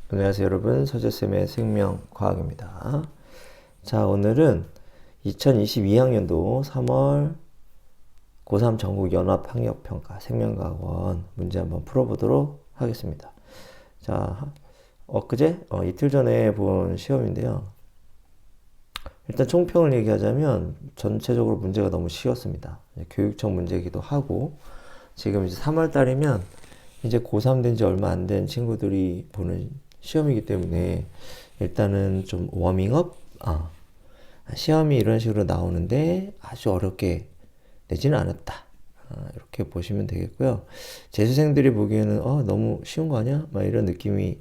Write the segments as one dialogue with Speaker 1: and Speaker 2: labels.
Speaker 1: 안녕하세요 여러분, 서재쌤의 생명과학입니다. 자, 오늘은 2022학년도 3월 고3 전국 연합학력평가 생명과학원 문제 한번 풀어보도록 하겠습니다. 자, 이틀 전에 본 시험인데요. 일단 총평을 얘기하자면 전체적으로 문제가 너무 쉬웠습니다. 교육청 문제이기도 하고, 지금 이제 3월 달이면 이제 고3 된 지 얼마 안 된 친구들이 보는 시험이기 때문에 일단은 좀 워밍업? 시험이 이런 식으로 나오는데 아주 어렵게 내지는 않았다. 이렇게 보시면 되겠고요. 재수생들이 보기에는 너무 쉬운 거 아니야? 막 이런 느낌이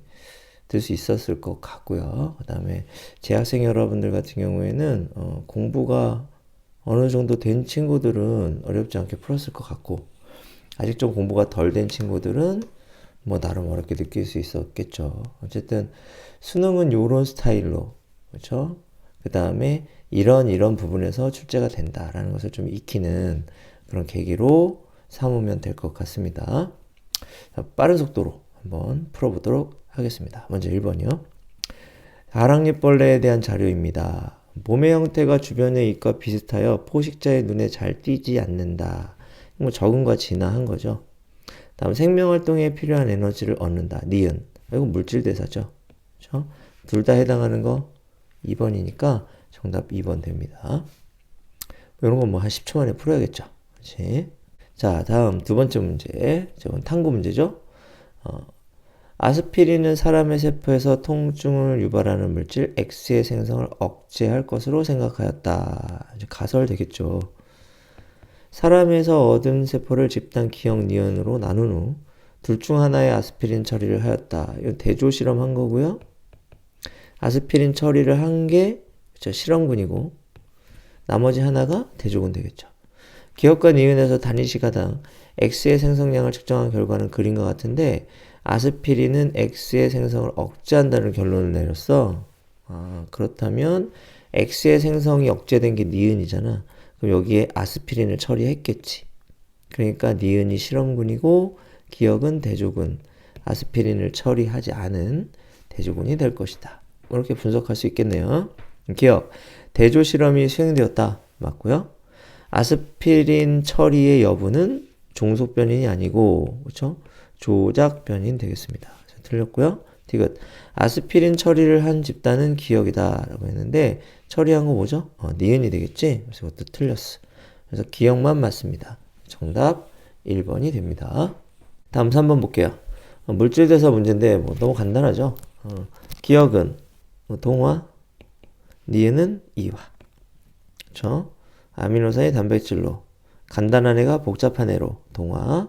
Speaker 1: 들 수 있었을 것 같고요. 그 다음에 재학생 여러분들 같은 경우에는 공부가 어느 정도 된 친구들은 어렵지 않게 풀었을 것 같고, 아직 좀 공부가 덜 된 친구들은 뭐 나름 어렵게 느낄 수 있었겠죠. 어쨌든 수능은 요런 스타일로, 그렇죠? 그 다음에 이런 부분에서 출제가 된다라는 것을 좀 익히는 그런 계기로 삼으면 될 것 같습니다. 자, 빠른 속도로 한번 풀어보도록 하겠습니다. 먼저 1번이요. 아랑잎벌레에 대한 자료입니다. 몸의 형태가 주변의 잎과 비슷하여 포식자의 눈에 잘 띄지 않는다. 뭐 적응과 진화한 거죠. 다음 생명활동에 필요한 에너지를 얻는다. 니은. 이건 물질대사죠. 그렇죠? 둘 다 해당하는 거 2번이니까 정답 2번 됩니다. 이런 건 뭐 한 10초 만에 풀어야겠죠. 그렇지? 자, 다음 두 번째 문제. 저건 탐구 문제죠. 아스피린은 사람의 세포에서 통증을 유발하는 물질 X의 생성을 억제할 것으로 생각하였다. 이제 가설 되겠죠. 사람에서 얻은 세포를 집단 기억 니은으로 나눈 후 둘 중 하나의 아스피린 처리를 하였다. 이건 대조 실험한 거고요. 아스피린 처리를 한 게 실험군이고, 나머지 하나가 대조군 되겠죠. 기억과 니은에서 단위 시가당 X의 생성량을 측정한 결과는 그림과 같은데, 아스피린은 X의 생성을 억제한다는 결론을 내렸어. 그렇다면 X의 생성이 억제된 게 니은이잖아. 그럼 여기에 아스피린을 처리했겠지. 그러니까 니은이 실험군이고 기억은 대조군, 아스피린을 처리하지 않은 대조군이 될 것이다. 이렇게 분석할 수 있겠네요. 기억, 대조 실험이 수행되었다. 맞고요. 아스피린 처리의 여부는 종속 변인이 아니고, 그렇죠? 조작 변인 되겠습니다. 자, 틀렸고요. 디귿, 아스피린 처리를 한 집단은 기억이다 라고 했는데 처리한 거 뭐죠? 니은이 되겠지? 그래서 이것도 틀렸어. 그래서 기억만 맞습니다. 정답 1번이 됩니다. 다음 3번 볼게요. 물질대사 문제인데 뭐 너무 간단하죠? 기억은 동화, 니은은 이화. 그렇죠? 아미노산이 단백질로, 간단한 애가 복잡한 애로 동화,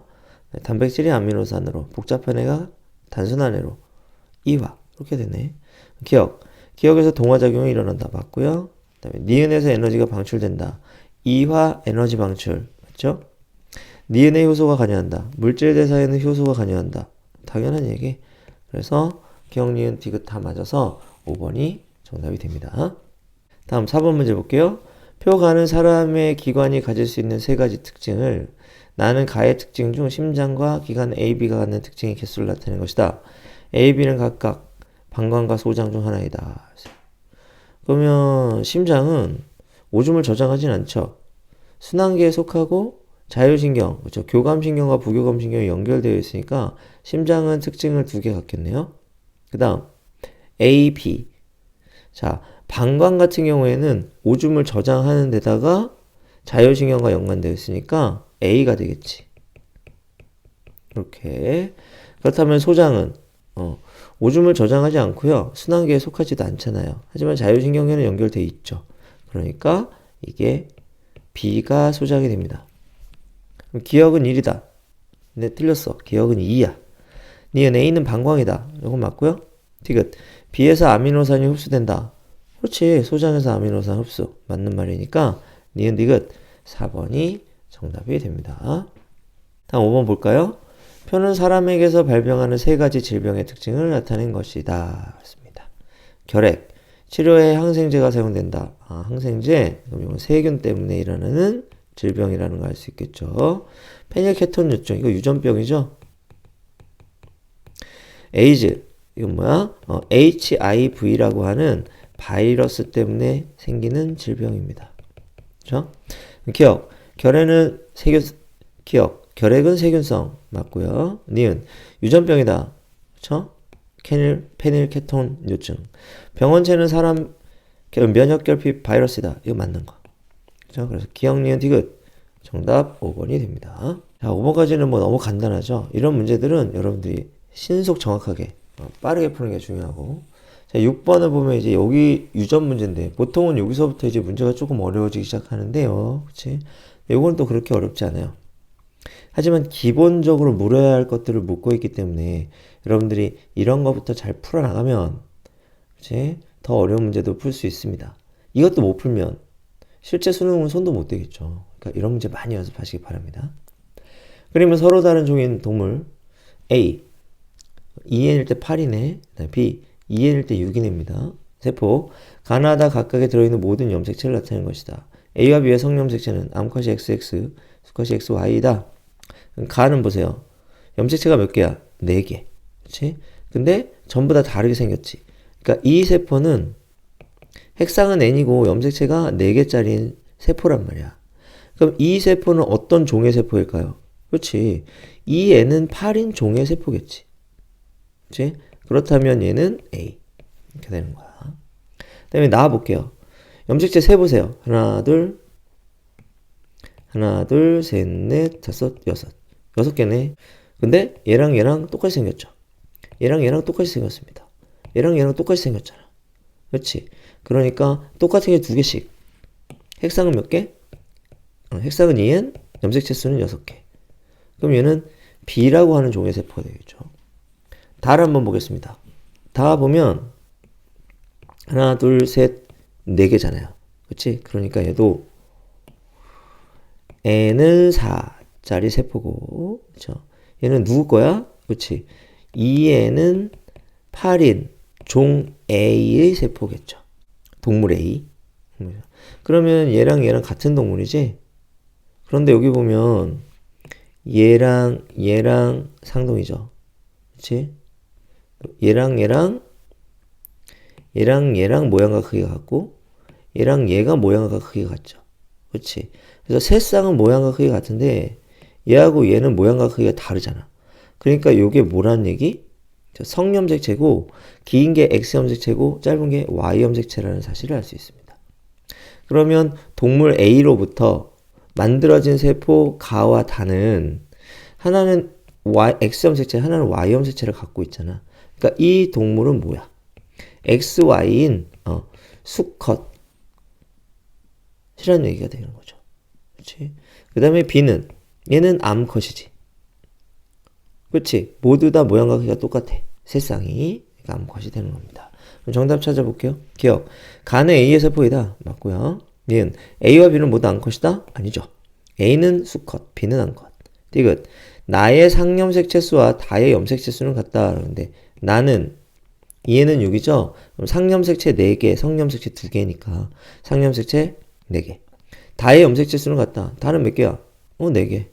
Speaker 1: 단백질이 아미노산으로, 복잡한 애가 단순한 애로 이화. 이렇게 되네. 기억에서 동화작용이 일어난다. 맞고요. 그다음에 니은에서 에너지가 방출된다. 이화 에너지 방출. 맞죠? 니은의 효소가 관여한다. 물질 대사에는 효소가 관여한다. 당연한 얘기. 그래서 기억, 니은, 디귿 다 맞아서 5번이 정답이 됩니다. 다음 4번 문제 볼게요. 표가는 사람의 기관이 가질 수 있는 세 가지 특징을 나는 가의 특징 중 심장과 기관 AB가 갖는 특징의 개수를 나타내는 것이다. A, B는 각각 방광과 소장 중 하나이다. 그러면 심장은 오줌을 저장하진 않죠. 순환계에 속하고 자율신경, 그렇죠? 교감신경과 부교감신경이 연결되어 있으니까 심장은 특징을 두 개 갖겠네요. 그 다음 A, B. 자, 방광 같은 경우에는 오줌을 저장하는 데다가 자율신경과 연관되어 있으니까 A가 되겠지. 이렇게. 그렇다면 소장은 오줌을 저장하지 않고요. 순환계에 속하지도 않잖아요. 하지만 자율신경계는 연결되어 있죠. 그러니까 이게 B가 소장이 됩니다. 그럼 기억은 1이다. 네, 틀렸어. 기억은 2야. 니은 A는 방광이다. 이건 맞고요. 디귿. B에서 아미노산이 흡수된다. 그렇지. 소장에서 아미노산 흡수. 맞는 말이니까 니은 디귿 4번이 정답이 됩니다. 다음 5번 볼까요? 표는 사람에게서 발병하는 세 가지 질병의 특징을 나타낸 것이다. 맞습니다. 결핵. 치료에 항생제가 사용된다. 항생제. 그럼 이건 세균 때문에 일어나는 질병이라는 걸 알 수 있겠죠. 페닐케톤 유증. 이거 유전병이죠. 에이즈. 이건 뭐야? HIV라고 하는 바이러스 때문에 생기는 질병입니다. 그렇죠? 기억, 결핵은 세균성 맞고요. 니은, 유전병이다. 그렇죠? 페닐케톤 요증. 병원체는 사람 면역결핍 바이러스이다. 이거 맞는 거. 그렇죠? 그래서 기억, 니은, 디귿. 정답 5번이 됩니다. 자, 5번까지는 뭐 너무 간단하죠? 이런 문제들은 여러분들이 신속 정확하게 빠르게 푸는 게 중요하고, 자, 6번을 보면 이제 여기 유전 문제인데 보통은 여기서부터 이제 문제가 조금 어려워지기 시작하는데요. 그치? 요건 또 그렇게 어렵지 않아요. 하지만 기본적으로 물어야 할 것들을 묻고 있기 때문에 여러분들이 이런 것부터 잘 풀어나가면 그치? 더 어려운 문제도 풀 수 있습니다. 이것도 못 풀면 실제 수능은 손도 못 대겠죠. 그러니까 이런 문제 많이 연습하시기 바랍니다. 그러면 서로 다른 종인 동물 A 2n일 때 8이네. B 2n일 때 6이네입니다. 세포 가나다 각각에 들어있는 모든 염색체를 나타내는 것이다. A와 B의 성염색체는 암컷이 XX, 수컷이 XY이다. 가는 보세요. 염색체가 몇 개야? 4개. 그치? 근데 전부 다 다르게 생겼지. 그러니까 이 세포는 핵상은 N이고 염색체가 4개짜리인 세포란 말이야. 그럼 이 세포는 어떤 종의 세포일까요? 그렇지. 이 N은 8인 종의 세포겠지. 그치? 그렇다면 얘는 A. 이렇게 되는 거야. 그 다음에 나와볼게요. 염색체 세보세요. 하나, 둘, 셋, 넷, 다섯, 여섯. 6개네. 근데 얘랑 똑같이 생겼죠. 얘랑 똑같이 생겼습니다. 얘랑 똑같이 생겼잖아. 그렇지? 그러니까 똑같은 게 2개씩. 핵상은 몇 개? 핵상은 2n, 염색체 수는 6개. 그럼 얘는 B라고 하는 종의 세포가 되겠죠. 다를 한번 보겠습니다. 다 보면 하나, 둘, 셋, 4개잖아요. 그치? 그러니까 얘도 N은 4짜리 세포고, 그쵸? 얘는 누구 거야? 그치? 2N은 8인 종 A의 세포겠죠. 동물 A. 그러면 얘랑 같은 동물이지? 그런데 여기 보면 얘랑 상동이죠. 그치? 얘랑 모양과 크기가 같고 얘랑 얘가 모양과 크기가 같죠. 그렇지? 그래서 세 쌍은 모양과 크기가 같은데 얘하고 얘는 모양과 크기가 다르잖아. 그러니까 이게 뭐라는 얘기? 성염색체고 긴 게 X염색체고 짧은 게 Y염색체라는 사실을 알 수 있습니다. 그러면 동물 A로부터 만들어진 세포 가와 다는 하나는 X염색체, 하나는 Y염색체를 갖고 있잖아. 그러니까 이 동물은 뭐야? XY인 수컷이라는 얘기가 되는 거죠. 그렇지? 그 다음에 B는 얘는 암컷이지. 그렇지? 모두 다 모양과 크기가 똑같아. 세 쌍이 암컷이 되는 겁니다. 그럼 정답 찾아볼게요. 기억. 간은 A의 세포이다. 맞고요. 니은 A와 B는 모두 암컷이다? 아니죠. A는 수컷, B는 암컷. 디귿. 나의 상염색체 수와 다의 염색체 수는 같다. 그러는데 나는 얘는 6이죠? 그럼 상염색체 4개, 성염색체 2개니까 상염색체 4개. 다의 염색체 수는 같다. 다는 몇 개야? 4개.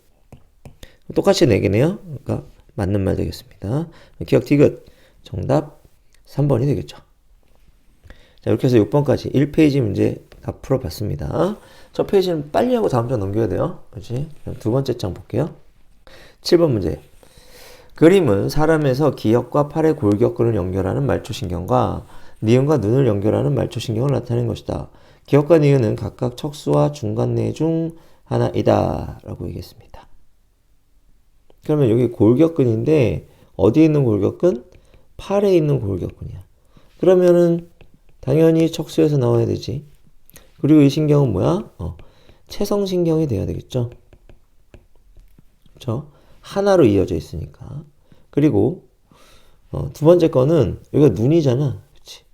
Speaker 1: 똑같이 4개네요. 그러니까 맞는 말 되겠습니다. 기억 디귿. 정답 3번이 되겠죠. 자, 이렇게 해서 6번까지 1페이지 문제 다 풀어봤습니다. 첫 페이지는 빨리 하고 다음 장 넘겨야 돼요. 그렇지? 두 번째 장 볼게요. 7번 문제. 그림은 사람에서 기역과 팔의 골격근을 연결하는 말초신경과 니은과 눈을 연결하는 말초신경을 나타내는 것이다. 기역과 니은은 각각 척수와 중간내 중 하나이다. 라고 얘기했습니다. 그러면 여기 골격근인데 어디에 있는 골격근? 팔에 있는 골격근이야. 그러면은 당연히 척수에서 나와야 되지. 그리고 이 신경은 뭐야? 채성신경이 돼야 되겠죠. 그렇죠? 하나로 이어져 있으니까. 그리고 두 번째 거는 여기가 눈이잖아. 그치?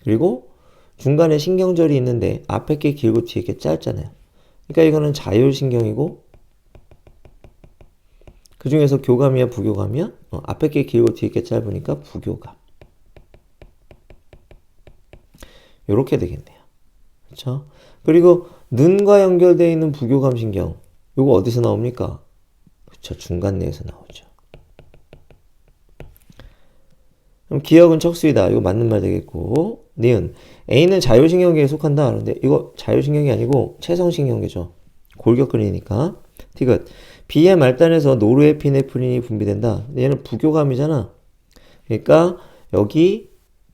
Speaker 1: 그리고 중간에 신경절이 있는데 앞에 게 길고 뒤에 게 짧잖아요. 그러니까 이거는 자율신경이고 그 중에서 교감이야 부교감이야? 앞에 게 길고 뒤에 게 짧으니까 부교감. 요렇게 되겠네요. 그렇죠? 그리고 눈과 연결되어 있는 부교감 신경. 요거 어디서 나옵니까? 그쵸, 중간내에서 나오죠. 그럼 기억은 척수이다. 이거 맞는 말 되겠고. 니은. A는 자율신경계에 속한다. 그런데 이거 자율신경이 아니고 체성신경계죠. 골격근이니까. 티귿. B의 말단에서 노르에피네프린이 분비된다. 얘는 부교감이잖아. 그러니까 여기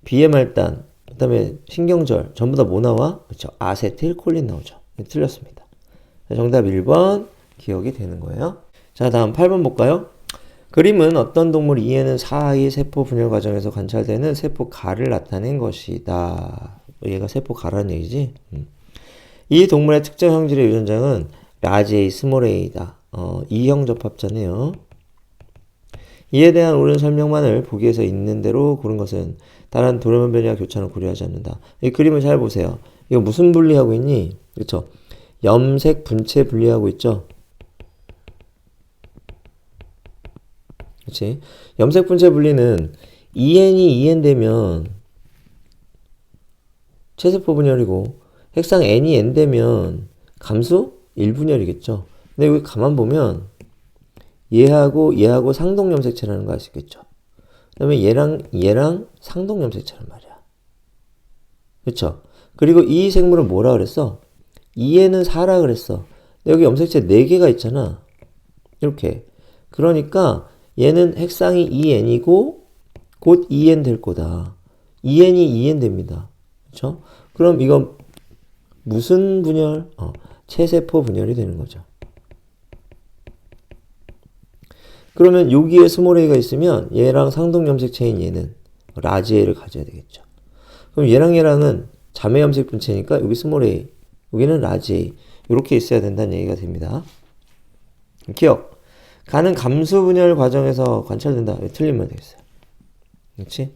Speaker 1: B의 말단, 그 다음에 신경절 전부 다 뭐 나와? 그렇죠. 아세틸콜린 나오죠. 틀렸습니다. 정답 1번 기억이 되는 거예요. 자, 다음 8번 볼까요? 그림은 어떤 동물 이에는 사이 세포 분열 과정에서 관찰되는 세포가를 나타낸 것이다. 얘가 세포가라는 얘기지. 이 동물의 특정 형질의 유전자는 라지 A, 스몰 A다. 이형 접합자네요. 이에 대한 옳은 설명만을 보기에서 있는 대로 고른 것은 다른 도려면 변이와 교차는 고려하지 않는다. 이 그림을 잘 보세요. 이거 무슨 분리하고 있니? 그렇죠. 염색 분체 분리하고 있죠. 그렇지. 염색 분체 분리는 EN이 EN 되면 체세포 분열이고 핵상 N이 N 되면 감수 1분열이겠죠. 근데 여기 가만 보면 얘하고 상동 염색체라는 거 알 수 있겠죠. 그 다음에 얘랑 상동 염색체란 말이야. 그쵸? 그리고 이 생물은 뭐라 그랬어? EN은 4라 그랬어. 근데 여기 염색체 4개가 있잖아. 이렇게. 그러니까 얘는 핵상이 EN이고 곧 EN 될 거다. EN이 EN 됩니다. 그쵸? 그럼 이건 무슨 분열? 체세포 분열이 되는 거죠. 그러면 여기에 스몰 a가 있으면 얘랑 상동 염색체인 얘는 라지 a를 가져야 되겠죠. 그럼 얘랑은 자매 염색 분체니까 여기 스몰 a, 여기는 라지 a 이렇게 있어야 된다는 얘기가 됩니다. 기억. 가는 감수 분열 과정에서 관찰된다. 틀리면 되겠어요. 그렇지?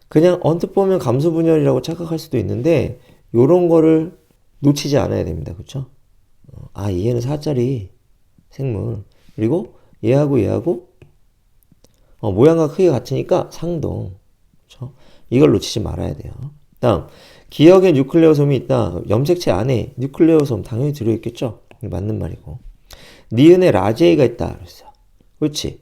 Speaker 1: 그냥 언뜻 보면 감수 분열이라고 착각할 수도 있는데 요런 거를 놓치지 않아야 됩니다. 그렇죠? 얘는 4짜리 생물. 그리고 얘하고 모양과 크기가 같으니까 상동. 그렇죠? 이걸 놓치지 말아야 돼요. 다음, 기억에 뉴클레오솜이 있다. 염색체 안에 뉴클레오솜 당연히 들어있겠죠? 맞는 말이고. 니은에 라제이가 있다. 그랬어. 그렇지?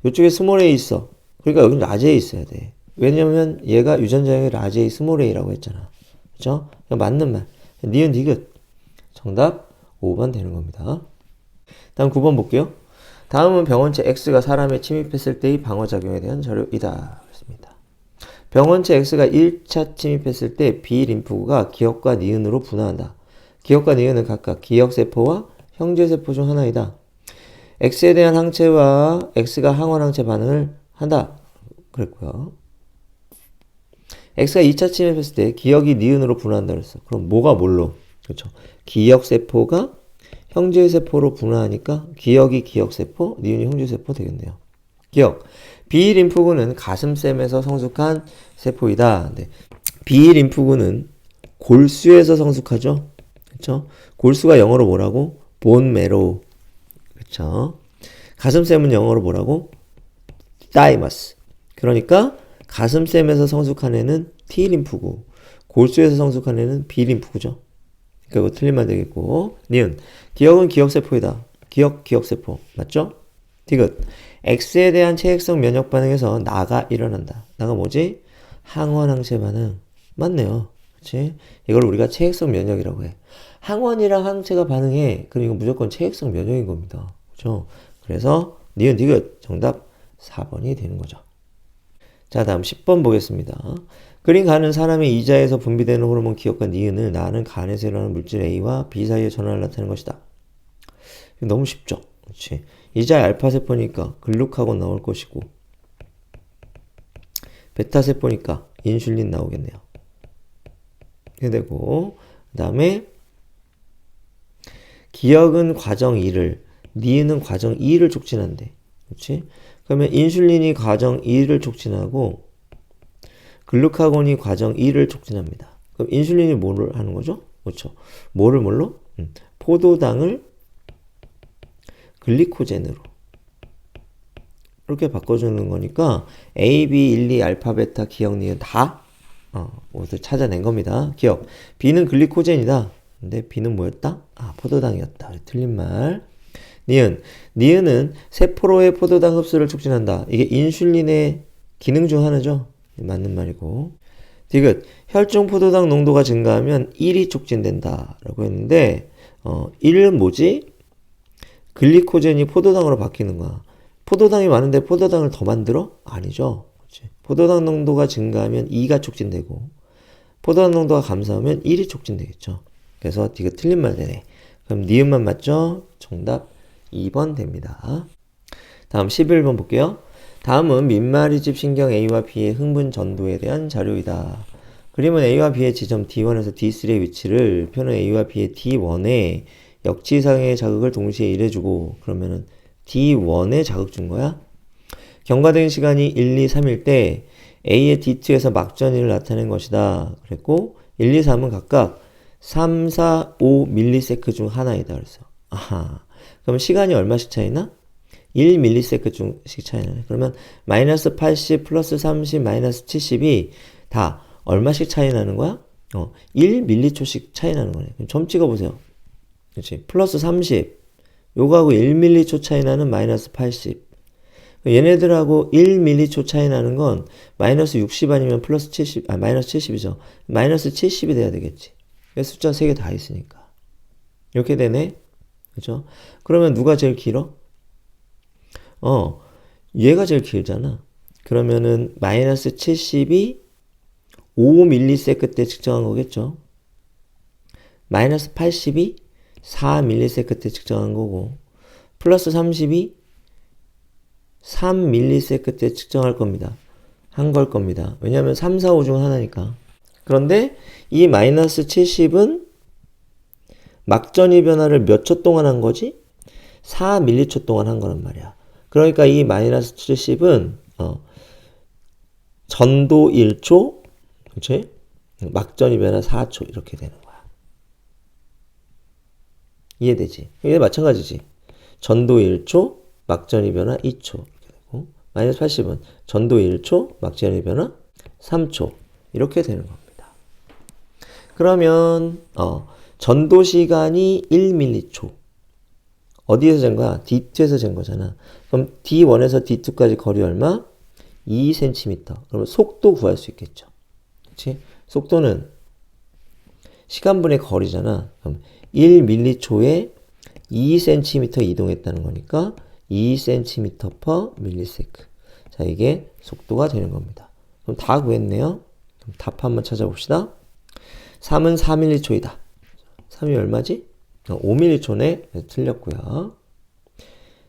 Speaker 1: 이쪽에 스몰 a 있어. 그러니까 여기는 라제이 있어야 돼. 왜냐면 얘가 유전자형이 라제이 스몰 a라고 했잖아. 그렇죠? 맞는 말. 니은 디귿. 정답 5번 되는 겁니다. 다음 9번 볼게요. 다음은 병원체 X가 사람에 침입했을 때의 방어작용에 대한 자료이다. 그렇습니다. 병원체 X가 1차 침입했을 때 B림프구가 기억과 니은으로 분화한다. 기억과 니은은 각각 기억세포와 형제세포 중 하나이다. X에 대한 항체와 X가 항원 항체 반응을 한다. 그랬고요. X가 2차 침입했을 때 기억이 니은으로 분화한다 그랬어. 그럼 뭐가 뭘로? 그렇죠. 기억세포가 형제세포로 분화하니까 기억이 기억세포, 니은이 형제세포 되겠네요. 기억. B림프구는 가슴샘에서 성숙한 세포이다. 네. B림프구는 골수에서 성숙하죠. 그렇죠? 골수가 영어로 뭐라고? 본 메로우. 그렇죠? 가슴샘은 영어로 뭐라고? 다이머스. 그러니까 가슴샘에서 성숙한 애는 T림프구, 골수에서 성숙한 애는 B림프구죠. 그러니까 이거 틀린 말 되겠고. 니은. 기억은 기억세포이다. 기억세포. 맞죠? 디귿. X에 대한 체액성 면역 반응에서 나가 일어난다. 나가 뭐지? 항원항체 반응. 맞네요. 그렇지? 이걸 우리가 체액성 면역이라고 해. 항원이랑 항체가 반응해. 그럼 이거 무조건 체액성 면역인 겁니다. 그렇죠? 그래서 니은 디귿. 정답 4번이 되는 거죠. 자, 다음 10번 보겠습니다. 그림 가는 사람의 이자에서 분비되는 호르몬 기억과 니은을 나는 간에서 일어나는 물질 A와 B 사이의 전환을 나타내는 것이다. 너무 쉽죠? 그렇지. 이자의 알파세포니까 글루카곤 나올 것이고 베타세포니까 인슐린 나오겠네요. 이렇게 되고 그 다음에 기억은 과정 1을 니은은 과정 2를 촉진한대. 그렇지? 그러면 인슐린이 과정 2를 촉진하고 글루카곤이 과정 2를 촉진합니다. 그럼 인슐린이 뭐를 하는 거죠? 그렇죠. 뭘로? 포도당을 글리코젠으로 이렇게 바꿔주는 거니까 A, B, 1, 2, 알파, 베타, 기억, 니은 다 모두 찾아낸 겁니다. 기억. B는 글리코젠이다. 근데 B는 뭐였다? 포도당이었다. 틀린 말. 니은은 세포로의 포도당 흡수를 촉진한다. 이게 인슐린의 기능 중 하나죠. 맞는 말이고. 디귿, 혈중 포도당 농도가 증가하면 1이 촉진된다 라고 했는데 1은 뭐지? 글리코젠이 포도당으로 바뀌는 거야. 포도당이 많은데 포도당을 더 만들어? 아니죠. 그렇지. 포도당 농도가 증가하면 2가 촉진되고 포도당 농도가 감소하면 1이 촉진되겠죠. 그래서 디귿 틀린 말 되네. 그럼 니은만 맞죠? 정답 2번 됩니다. 다음 11번 볼게요. 다음은 민마리집 신경 A와 B의 흥분 전도에 대한 자료이다. 그림은 A와 B의 지점 D1에서 D3의 위치를 표는 A와 B의 D1에 역지상의 자극을 동시에 일해주고 그러면은 D1에 자극 준 거야? 경과된 시간이 1, 2, 3일 때 A의 D2에서 막전위를 나타낸 것이다. 그랬고 1, 2, 3은 각각 3, 4, 5 밀리세크 중 하나이다. 그랬어. 아하. 그럼 시간이 얼마씩 차이나? 1 밀리세크 중씩 차이나네. 그러면 마이너스 80 플러스 30 마이너스 70이 다 얼마씩 차이 나는 거야? 1 밀리초씩 차이 나는 거네. 그럼 점 찍어보세요. 그렇지. 플러스 30. 요거하고 1 밀리초 차이 나는 마이너스 80. 얘네들하고 1 밀리초 차이 나는 건 마이너스 60 아니면 플러스 70, 마이너스 70이죠. 마이너스 70이 돼야 되겠지. 숫자 3개 다 있으니까. 이렇게 되네. 그죠? 그러면 누가 제일 길어? 얘가 제일 길잖아. 그러면은 마이너스 70이 5mS 때 측정한 거겠죠. 마이너스 80이 4mS 때 측정한 거고 플러스 30이 3mS 때 측정할 겁니다. 한 걸 겁니다. 왜냐하면 3, 4, 5 중 하나니까. 그런데 이 마이너스 70은 막전위 변화를 몇 초 동안 한 거지? 4m초 동안 한 거란 말이야. 그러니까 이 마이너스 70은 전도 1초, 그치? 막전위 변화 4초 이렇게 되는 거야. 이해되지? 이게 마찬가지지. 전도 1초, 막전위 변화 2초 이렇게 되고 마이너스 80은 전도 1초, 막전위 변화 3초 이렇게 되는 겁니다. 그러면 전도 시간이 1m초. 어디에서 잰 거야? D2에서 잰 거잖아. 그럼 D1에서 D2까지 거리 얼마? 2cm. 그러면 속도 구할 수 있겠죠. 그치? 속도는 시간분의 거리잖아. 그럼 1m초에 2cm 이동했다는 거니까 2cm per millisecond. 자, 이게 속도가 되는 겁니다. 그럼 다 구했네요. 그럼 답 한번 찾아봅시다. 3은 4m초이다. 3이 얼마지? 5m초네. 틀렸고요.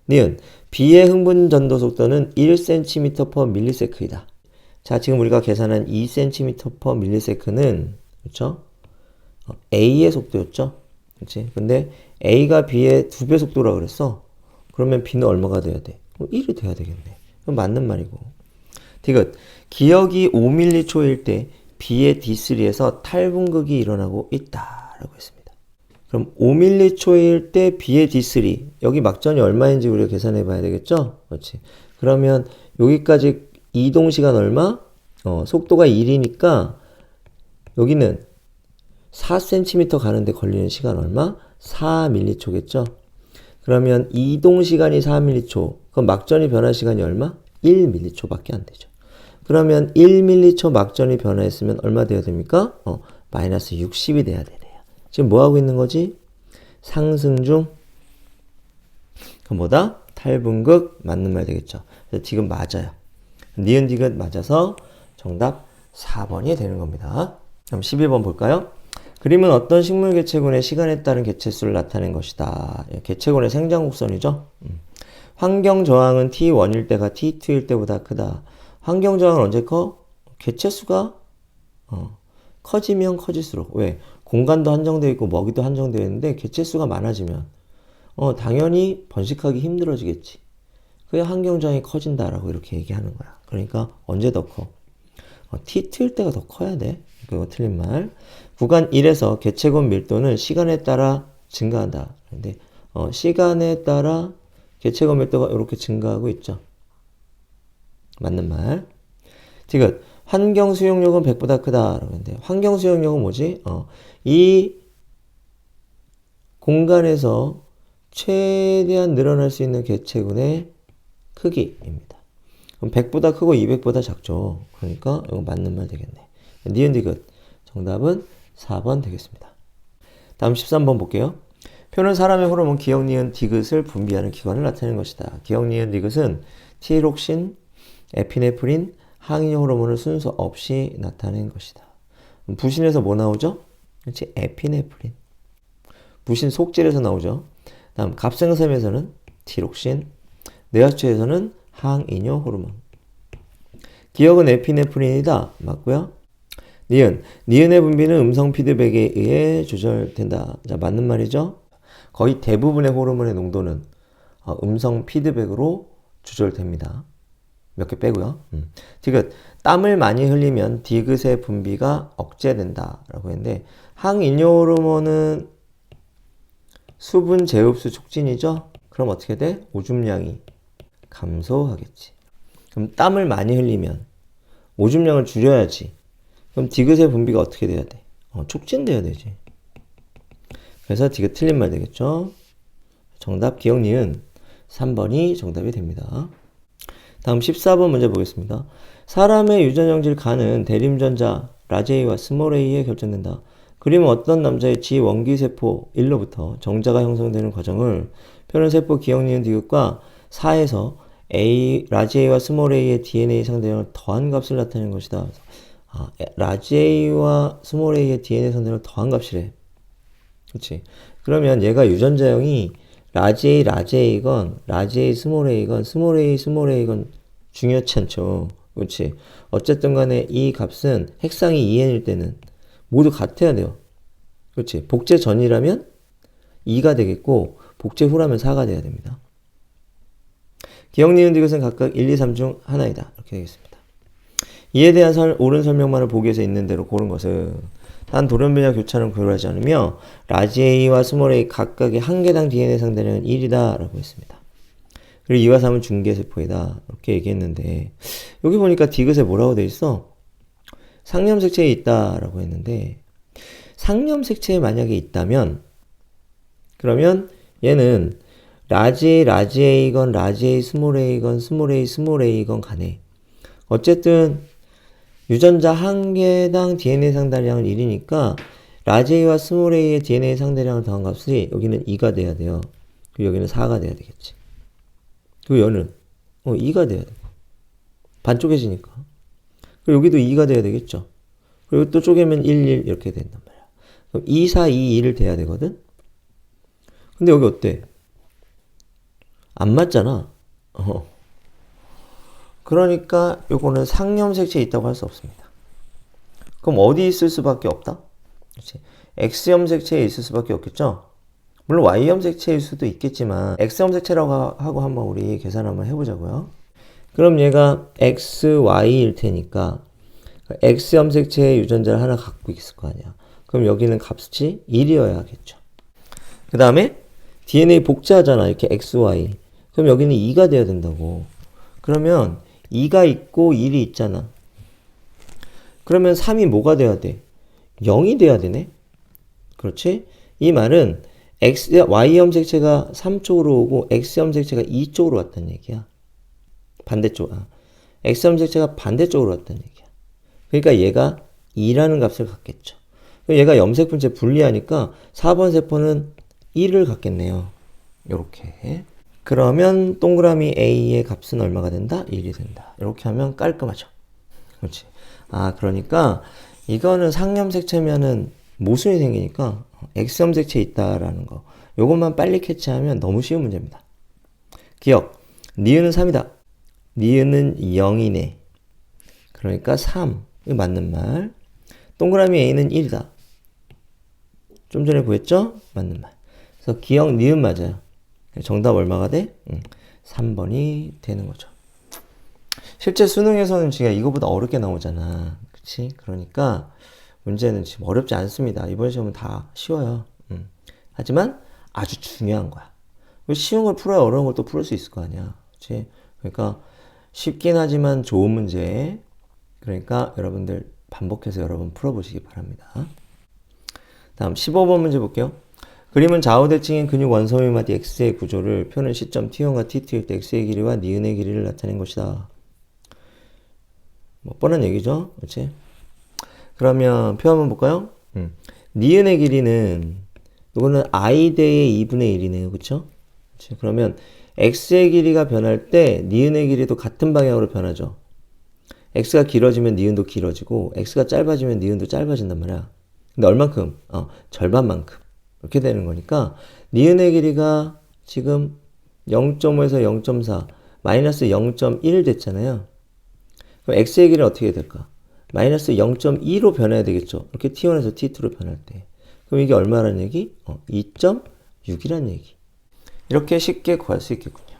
Speaker 1: 니은 B의 흥분 전도 속도는 1cm per millisecond이다. 자, 지금 우리가 계산한 2cm per millisecond는 그렇죠? A의 속도였죠? 그렇지? 근데 A가 B의 2배 속도라 그랬어. 그러면 B는 얼마가 돼야 돼? 1이 돼야 되겠네. 그럼 맞는 말이고. 디귿 기억이 5m초일 때 B의 D3에서 탈분극이 일어나고 있다라고 했습니다. 그럼 5m초일 때 B의 D3 여기 막전이 얼마인지 우리가 계산해 봐야 되겠죠? 그렇지. 그러면 여기까지 이동시간 얼마? 속도가 1이니까 여기는 4cm 가는데 걸리는 시간 얼마? 4m초겠죠? 그러면 이동시간이 4m초 그럼 막전이 변화 시간이 얼마? 1m초밖에 안 되죠. 그러면 1m초 막전이 변화했으면 얼마 돼야 됩니까? 마이너스 60이 돼야 되네요. 지금 뭐 하고 있는 거지? 상승 중. 그럼 뭐다? 탈분극 맞는 말 되겠죠. 그래서 지금 맞아요. 니은 디귿 맞아서 정답 4번이 되는 겁니다. 그럼 12번 볼까요? 그림은 어떤 식물 개체군의 시간에 따른 개체수를 나타낸 것이다. 개체군의 생장곡선이죠. 환경 저항은 T1일 때가 T2일 때보다 크다. 환경 저항은 언제 커? 개체수가 커지면 커질수록. 왜? 공간도 한정되어 있고 먹이도 한정되어 있는데 개체수가 많아지면 당연히 번식하기 힘들어지겠지. 그게 환경 저항이 커진다라고 이렇게 얘기하는 거야. 그러니까 언제 더 커? T2일 때가 더 커야 돼. 그거 틀린 말. 구간 1에서 개체군 밀도는 시간에 따라 증가한다. 근데 시간에 따라 개체군 밀도가 이렇게 증가하고 있죠. 맞는 말. 디귿 환경 수용력은 100보다 크다. 그러는데 환경 수용력은 뭐지? 이 공간에서 최대한 늘어날 수 있는 개체군의 크기입니다. 그럼 100보다 크고 200보다 작죠. 그러니까 이거 맞는 말 되겠네. 니은 디귿. 정답은 4번 되겠습니다. 다음 13번 볼게요. 표는 사람의 호르몬 기억, 니은, 디귿을 분비하는 기관을 나타내는 것이다. 기억, 니은, 디귿은 티록신, 에피네프린, 항이뇨 호르몬을 순서 없이 나타낸 것이다. 부신에서 뭐 나오죠? 그렇지, 에피네프린. 부신 속질에서 나오죠. 다음 갑생섬에서는 티록신, 뇌하수체에서는 항이뇨 호르몬. 기억은 에피네프린이다. 맞고요. 니은의 분비는 음성 피드백에 의해 조절된다. 자, 맞는 말이죠. 거의 대부분의 호르몬의 농도는 음성 피드백으로 조절됩니다. 몇 개 빼고요. 디귿, 땀을 많이 흘리면 디귿의 분비가 억제된다 라고 했는데, 항이뇨 호르몬은 수분 재흡수 촉진이죠. 그럼 어떻게 돼? 오줌량이 감소하겠지. 그럼 땀을 많이 흘리면 오줌량을 줄여야지. 그럼 디귿의 분비가 어떻게 돼야 돼? 촉진돼야 되지. 그래서 디귿 틀린 말 되겠죠. 정답 기억 니은 3번이 정답이 됩니다. 다음 14번 문제 보겠습니다. 사람의 유전형질 간은 대림전자 라제이와 스몰 a에 결정된다. 그림은 어떤 남자의 지원기세포 1로부터 정자가 형성되는 과정을 표는 세포 기억 니은 디귿과 4에서 라지 A와 스몰 a의 DNA 상대량을 더한 값을 나타내는 것이다. 라지 A와 스몰 a의 DNA 상대량을 더한 값이래. 그렇지. 그러면 얘가 유전자형이 라지 A건 라지 A 스몰 a건 스몰 A건 중요치 않죠. 그렇지. 어쨌든 간에 이 값은 핵상이 2n일 때는 모두 같아야 돼요. 그렇지. 복제 전이라면 2가 되겠고 복제 후라면 4가 돼야 됩니다. 기억, 니은, 디귿은 각각 1, 2, 3 중 하나이다. 이렇게 되겠습니다. 이에 대한 옳은 설명만을 보기 위해서 있는 대로 고른 것은 단 돌연변이와 교차는 고려하지 않으며 라지 A와 스몰 a 각각의 한 개당 DNA 상대량은 1이다 라고 했습니다. 그리고 2와 3은 중계세포이다 이렇게 얘기했는데, 여기 보니까 디귿에 뭐라고 돼 있어? 상념색체에 있다라고 했는데, 상념색체에 만약에 있다면 그러면 얘는 라지 A건 라지 A 스몰 a건 스몰 A건 간에 어쨌든 유전자 한 개당 DNA 상대량은 1이니까 라지 A와 스몰 a의 DNA 상대량을 더한 값이 여기는 2가 돼야 돼요. 그리고 여기는 4가 돼야 되겠지. 그리고 얘는 2가 돼야 되고 반 쪼개지니까. 그리고 여기도 2가 돼야 되겠죠. 그리고 또 쪼개면 1, 1 이렇게 된단 말이야. 그럼 2, 4, 2, 1을 돼야 되거든. 근데 여기 어때? 안 맞잖아. 그러니까 요거는 상념색체에 있다고 할 수 없습니다. 그럼 어디 있을 수밖에 없다? 그렇지. X염색체에 있을 수밖에 없겠죠? 물론 Y염색체일 수도 있겠지만 X염색체라고 하고 한번 우리 계산 한번 해보자고요. 그럼 얘가 XY일 테니까 X염색체의 유전자를 하나 갖고 있을 거 아니야. 그럼 여기는 값이 1이어야 하겠죠. 그 다음에 DNA 복제하잖아. 이렇게 XY. 그럼 여기는 2가 돼야 된다고. 그러면 2가 있고 1이 있잖아. 그러면 3이 뭐가 돼야 돼? 0이 돼야 되네? 그렇지? 이 말은 Y염색체가 3쪽으로 오고 X염색체가 2쪽으로 왔다는 얘기야. 반대쪽. X염색체가 반대쪽으로 왔다는 얘기야. 그러니까 얘가 2라는 값을 갖겠죠. 얘가 염색분체 분리하니까 4번 세포는 1을 갖겠네요. 요렇게. 그러면 동그라미 A의 값은 얼마가 된다? 1이 된다. 이렇게 하면 깔끔하죠. 그렇지. 그러니까 이거는 상염색체면은 모순이 생기니까 X염색체 있다라는 거. 요것만 빨리 캐치하면 너무 쉬운 문제입니다. 기억. 니은은 3이다. 니은은 0이네. 그러니까 3. 이거 맞는 말. 동그라미 A는 1이다. 좀 전에 구했죠? 맞는 말. 그래서 기억, 니은 맞아요. 정답 얼마가 돼? 3번이 되는 거죠. 실제 수능에서는 지금 이거보다 어렵게 나오잖아. 그치? 그러니까 문제는 지금 어렵지 않습니다. 이번 시험은 다 쉬워요. 하지만 아주 중요한 거야. 쉬운 걸 풀어야 어려운 걸 또 풀을 수 있을 거 아니야. 그치? 그러니까 쉽긴 하지만 좋은 문제. 그러니까 여러분들 반복해서 여러 번 풀어보시기 바랍니다. 다음 15번 문제 볼게요. 그림은 좌우대칭인 근육 원섬유 마디 X의 구조를 표는 시점 T1과 T2일 때 X의 길이와 니은의 길이를 나타낸 것이다. 뭐 뻔한 얘기죠. 그렇지? 그러면 표 한번 볼까요? 니은의 길이는 이거는 I 대의 2분의 1이네요. 그쵸? 그치? 그러면 x의 길이가 변할 때 니은의 길이도 같은 방향으로 변하죠. x가 길어지면 니은도 길어지고 x가 짧아지면 니은도 짧아진단 말이야. 근데 얼만큼? 절반만큼. 이렇게 되는 거니까 니은의 길이가 지금 0.5에서 0.4 마이너스 0.1 됐잖아요. 그럼 x의 길이는 어떻게 될까? 마이너스 0.2로 변해야 되겠죠. 이렇게 t1에서 t2로 변할 때. 그럼 이게 얼마라는 얘기? 2.6이란 얘기. 이렇게 쉽게 구할 수 있겠군요.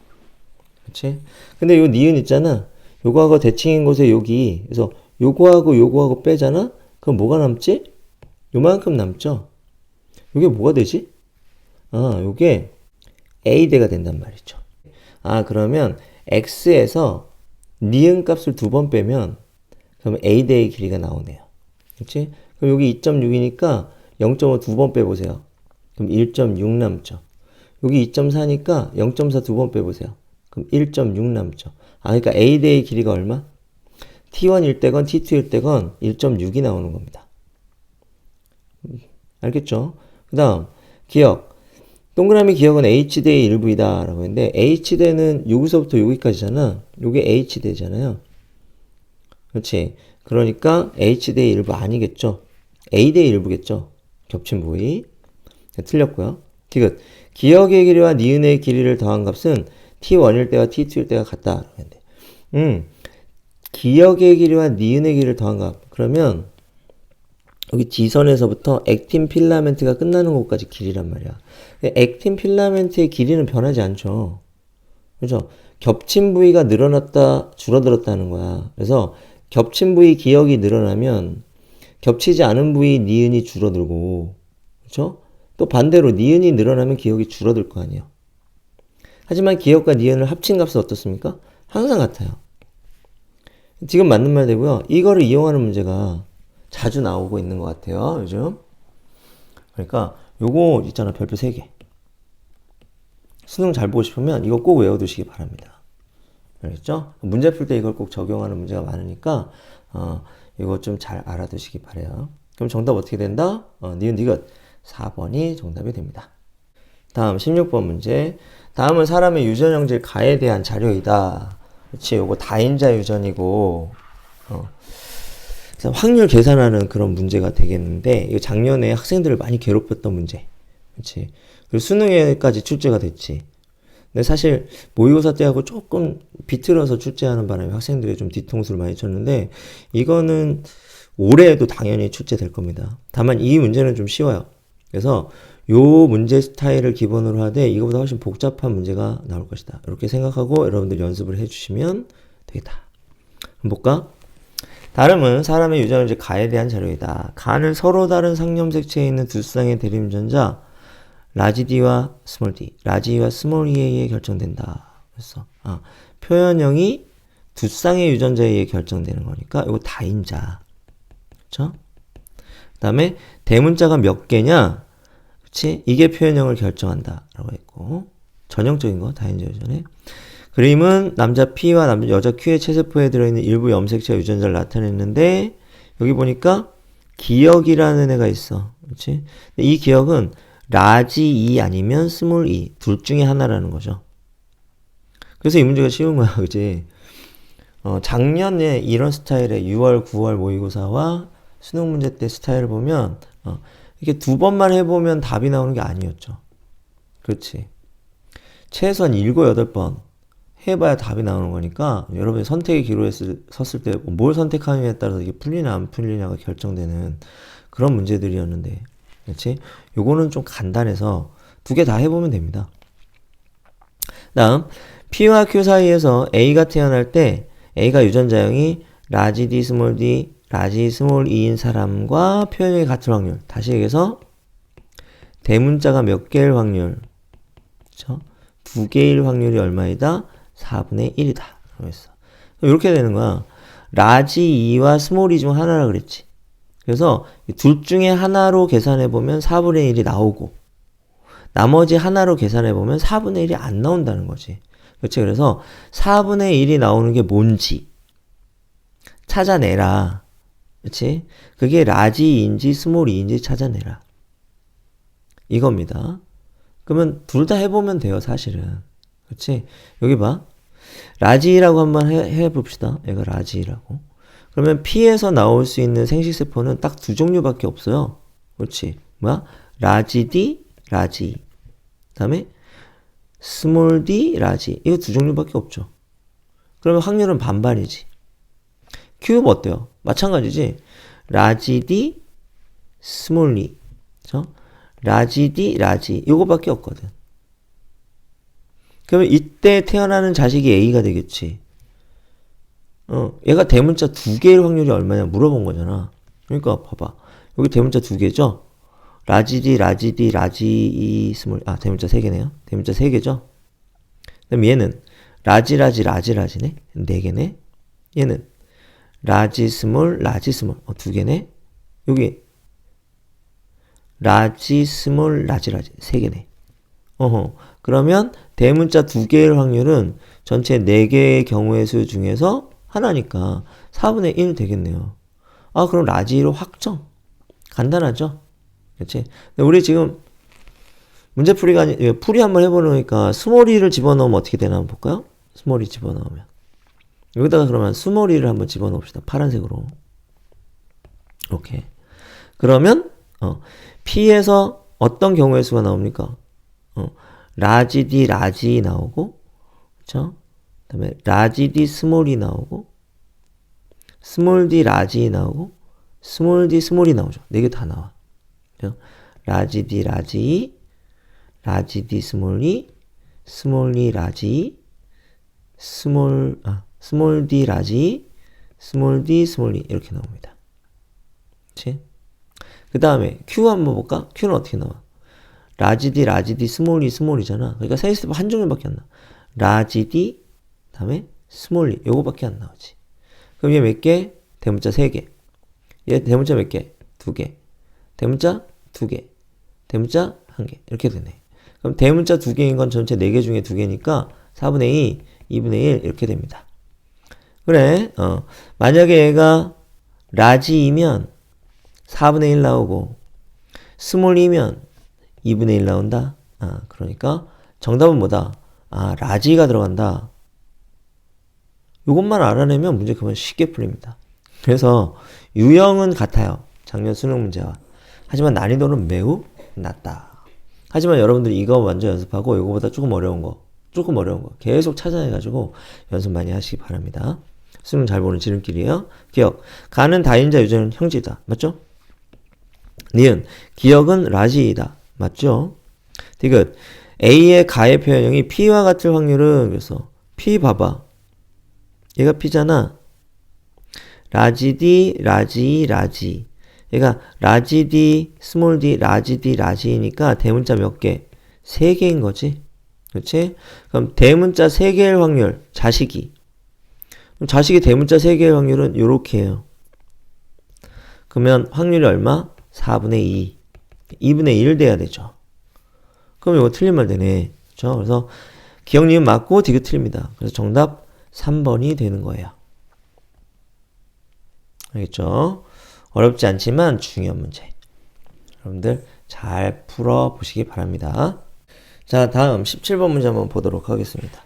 Speaker 1: 그치? 근데 요 니은 있잖아. 요거하고 대칭인 곳에 여기. 그래서 요거하고 빼잖아? 그럼 뭐가 남지? 요만큼 남죠? 요게 뭐가 되지? 요게 a대가 된단 말이죠. 그러면 x에서 니은 값을 2번 빼면 그러면 a대의 길이가 나오네요. 그렇지? 그럼 여기 2.6이니까 0.5 2번 빼보세요. 그럼 1.6 남죠. 여기 2.4니까 0.4 2번 빼보세요. 그럼 1.6 남죠. 그러니까 a대의 길이가 얼마? t1일 때건 t2일 때건 1.6이 나오는 겁니다. 알겠죠? 그 다음 기억. 동그라미 기억은 h대의 일부이다 라고 했는데 h대는 여기서부터 여기까지잖아. 요게 h대잖아요. 그렇지. 그러니까 h대의 일부 아니겠죠. a대의 일부겠죠. 겹친 부위. 네, 틀렸고요. 디귿. 기억의 길이와 니은의 길이를 더한 값은 t1일 때와 t2일 때가 같다. 기억의 길이와 니은의 길이를 더한 값. 그러면 여기 D선에서부터 액틴 필라멘트가 끝나는 곳까지 길이란 말이야. 액틴 필라멘트의 길이는 변하지 않죠. 그렇죠? 겹친 부위가 늘어났다, 줄어들었다는 거야. 그래서 겹친 부위 기억이 늘어나면 겹치지 않은 부위 니은이 줄어들고, 그렇죠? 또 반대로 니은이 늘어나면 기억이 줄어들 거 아니에요. 하지만 기억과 니은을 합친 값은 어떻습니까? 항상 같아요. 지금 맞는 말 되고요. 이거를 이용하는 문제가 자주 나오고 있는 것 같아요. 요즘. 그러니까 요거 있잖아. 별표 3개. 수능 잘 보고 싶으면 이거 꼭 외워두시기 바랍니다. 알겠죠? 문제 풀 때 이걸 꼭 적용하는 문제가 많으니까 이거 좀 잘 알아두시기 바래요. 그럼 정답 어떻게 된다? 니은 디귿 4번이 정답이 됩니다. 다음 16번 문제. 다음은 사람의 유전형질 가에 대한 자료이다. 그렇지? 요거 다인자 유전이고 확률 계산하는 그런 문제가 되겠는데 이거 작년에 학생들을 많이 괴롭혔던 문제. 그렇지? 그리고 수능에까지 출제가 됐지. 근데 사실 모의고사 때하고 조금 비틀어서 출제하는 바람에 학생들이 좀 뒤통수를 많이 쳤는데 이거는 올해에도 당연히 출제될 겁니다. 다만 이 문제는 좀 쉬워요. 그래서 요 문제 스타일을 기본으로 하되 이거보다 훨씬 복잡한 문제가 나올 것이다. 이렇게 생각하고 여러분들 연습을 해주시면 되겠다. 한번 볼까? 다름은 사람의 유전형질 가에 대한 자료이다. 가는 서로 다른 상념색체에 있는 두 쌍의 대립유전자 라지 D와 스몰 D, 라지 E와 스몰 E에 의해 결정된다. 그래서 표현형이 두 쌍의 유전자에 의해 결정되는 거니까 이거 다인자. 그렇죠? 그다음에 대문자가 몇 개냐? 그렇지? 이게 표현형을 결정한다라고 했고 전형적인 거 다인자 유전에. 그림은 남자 P와 여자 Q의 체세포에 들어있는 일부 염색체 유전자를 나타냈는데 여기 보니까 기억이라는 애가 있어. 그렇지? 이 기억은 라지 E 아니면 스몰 E 둘 중에 하나라는 거죠. 그래서 이 문제가 쉬운 거야. 그치? 작년에 이런 스타일의 6월, 9월 모의고사와 수능 문제 때 스타일을 보면 이렇게 두 번만 해보면 답이 나오는 게 아니었죠. 그렇지? 최소한 7, 8번 해봐야 답이 나오는 거니까 여러분이 선택의 기로에 섰을 때 뭘 선택하느냐에 따라서 이게 풀리냐 안 풀리냐가 결정되는 그런 문제들이었는데 그렇지? 요거는 좀 간단해서 두 개 다 해보면 됩니다. 다음 P와 Q 사이에서 A가 태어날 때 A가 유전자형이 라지 D 스몰 D 라지 스몰 E인 사람과 표현형이 같을 확률. 다시 얘기해서 대문자가 몇 개일 확률? 그렇죠? 2개일 확률이 얼마이다? 4분의 1이다. 그랬어. 이렇게 되는 거야. 라지 E와 스몰 E 중 하나라 그랬지. 그래서 둘 중에 하나로 계산해보면 4분의 1이 나오고 나머지 하나로 계산해보면 4분의 1이 안 나온다는 거지. 그렇지? 그래서 4분의 1이 나오는 게 뭔지 찾아내라. 그치? 그게 라지인지 스몰이인지 찾아내라. 이겁니다. 그러면 둘 다 해보면 돼요, 사실은. 그치? 여기 봐. 라지라고 한번 해봅시다. 얘가 라지라고. 그러면 P에서 나올 수 있는 생식세포는 딱 두 종류밖에 없어요. 그렇지. 뭐야? 라지 D, 라지. 그 다음에 스몰 D, 라지. 이거 두 종류밖에 없죠. 그러면 확률은 반반이지. 큐브 어때요? 마찬가지지. 라지 D, 스몰 E. 그렇죠? 라지 D, 라지. 이거밖에 없거든. 그러면 이때 태어나는 자식이 A가 되겠지. 얘가 대문자 두 개일 확률이 얼마냐 물어본 거잖아. 그러니까 봐봐. 여기 대문자 두 개죠? 라지디, 라지디, 라지, 스몰, 대문자 세 개네요. 대문자 세 개죠? 그럼 얘는 라지, 라지네? 네 개네? 얘는 라지, 스몰, 두 개네? 여기 라지, 스몰, 라지, 세 개네. 그러면 대문자 두 개일 확률은 전체 네 개의 경우의 수 중에서 하나니까 4분의 1 되겠네요. 그럼 라지로 확정. 간단하죠? 그치? 우리 지금 문제풀이가 아니, 풀이 한번 해보니까 스몰이를 집어넣으면 어떻게 되나 한번 볼까요? 스몰이 집어넣으면. 여기다가 그러면 스몰이를 한번 집어넣읍시다. 파란색으로. 이렇게. 그러면, P에서 어떤 경우의 수가 나옵니까? 라지 D, 라지 나오고, 그쵸? 그 다음에 라지 D, 스몰이 나오고, 스몰 D, 라지 나오고, 스몰 D, 스몰이 나오죠. 네 개 다 나와. 그죠? 라지 D, 라지, 라지 D, 스몰이, 스몰 E, 라지, 스몰 D, 라지, 스몰 D, 스몰 E 이렇게 나옵니다. 그치? 그 다음에 Q 한번 볼까? Q는 어떻게 나와? 라지 D, 스몰 E, 스몰이잖아. 그러니까 생식세포 한 종류밖에 안 나와. 라지 D, 다음에 스몰 E, 요거밖에 안 나오지. 그럼 얘 몇 개? 대문자 3개. 얘 대문자 몇 개? 2개. 대문자 2개. 대문자 1개. 이렇게 되네. 그럼 대문자 2개인 건 전체 4개 중에 2개니까 4분의 2, 2분의 1 이렇게 됩니다. 그래. 만약에 얘가 라지이면 4분의 1 나오고 스몰이면 2분의 1 나온다. 그러니까 정답은 뭐다? 라지가 들어간다. 이것만 알아내면 문제 그만 쉽게 풀립니다. 그래서 유형은 같아요. 작년 수능 문제와. 하지만 난이도는 매우 낮다. 하지만 여러분들이 이거 먼저 연습하고 이거보다 조금 어려운 거 계속 찾아내가지고 연습 많이 하시기 바랍니다. 수능 잘 보는 지름길이에요. 기억. 가는 다인자 유전은 형제다. 맞죠? 니은. 기억은 라지이다. 맞죠? 디귿. A의 가의 표현형이 P와 같을 확률은 그래서 P 봐봐. 얘가 P잖아. 라지 D, 라지, 라지. 얘가 라지 D, 스몰 D, 라지 D, 라지이니까 대문자 몇 개? 3개인 거지. 그렇지? 그럼 대문자 3개일 확률, 자식이. 그럼 자식이 대문자 3개일 확률은 요렇게 해요. 그러면 확률이 얼마? 4분의 2. 2분의 1 돼야 되죠. 그럼 이거 틀린 말 되네. 그렇죠? 그래서 기억 니은 맞고 디귿 틀립니다. 그래서 정답 3번이 되는 거예요. 알겠죠? 어렵지 않지만 중요한 문제. 여러분들 잘 풀어보시기 바랍니다. 자, 다음 17번 문제 한번 보도록 하겠습니다.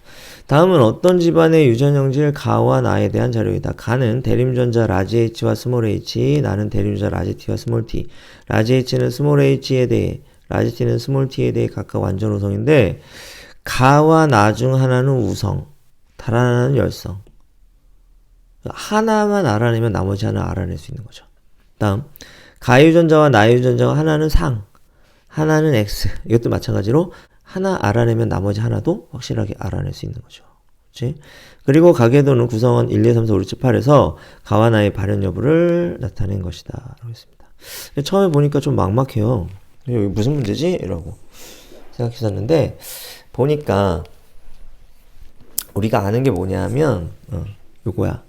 Speaker 1: 다음은 어떤 집안의 유전형질 가와 나에 대한 자료이다. 가는 대림전자 라지 H와 스몰 h, 나는 대림전자 라지 T와 스몰 t. 라지 H는 스몰 h에 대해, 라지 T는 스몰 t에 대해 각각 완전 우성인데 가와 나 중 하나는 우성, 다른 하나는 열성. 하나만 알아내면 나머지 하나 알아낼 수 있는 거죠. 다음 가 유전자와 나 유전자와 하나는 상, 하나는 X. 이것도 마찬가지로 하나 알아내면 나머지 하나도 확실하게 알아낼 수 있는 거죠. 그치? 그리고 가계도는 구성원 1, 2, 3, 4, 5, 6, 7, 8에서 가와 나의 발현 여부를 나타낸 것이다. 라고 했습니다. 처음에 보니까 좀 막막해요. 여기 무슨 문제지? 이라고 생각했었는데 보니까 우리가 아는 게 뭐냐면 요거야.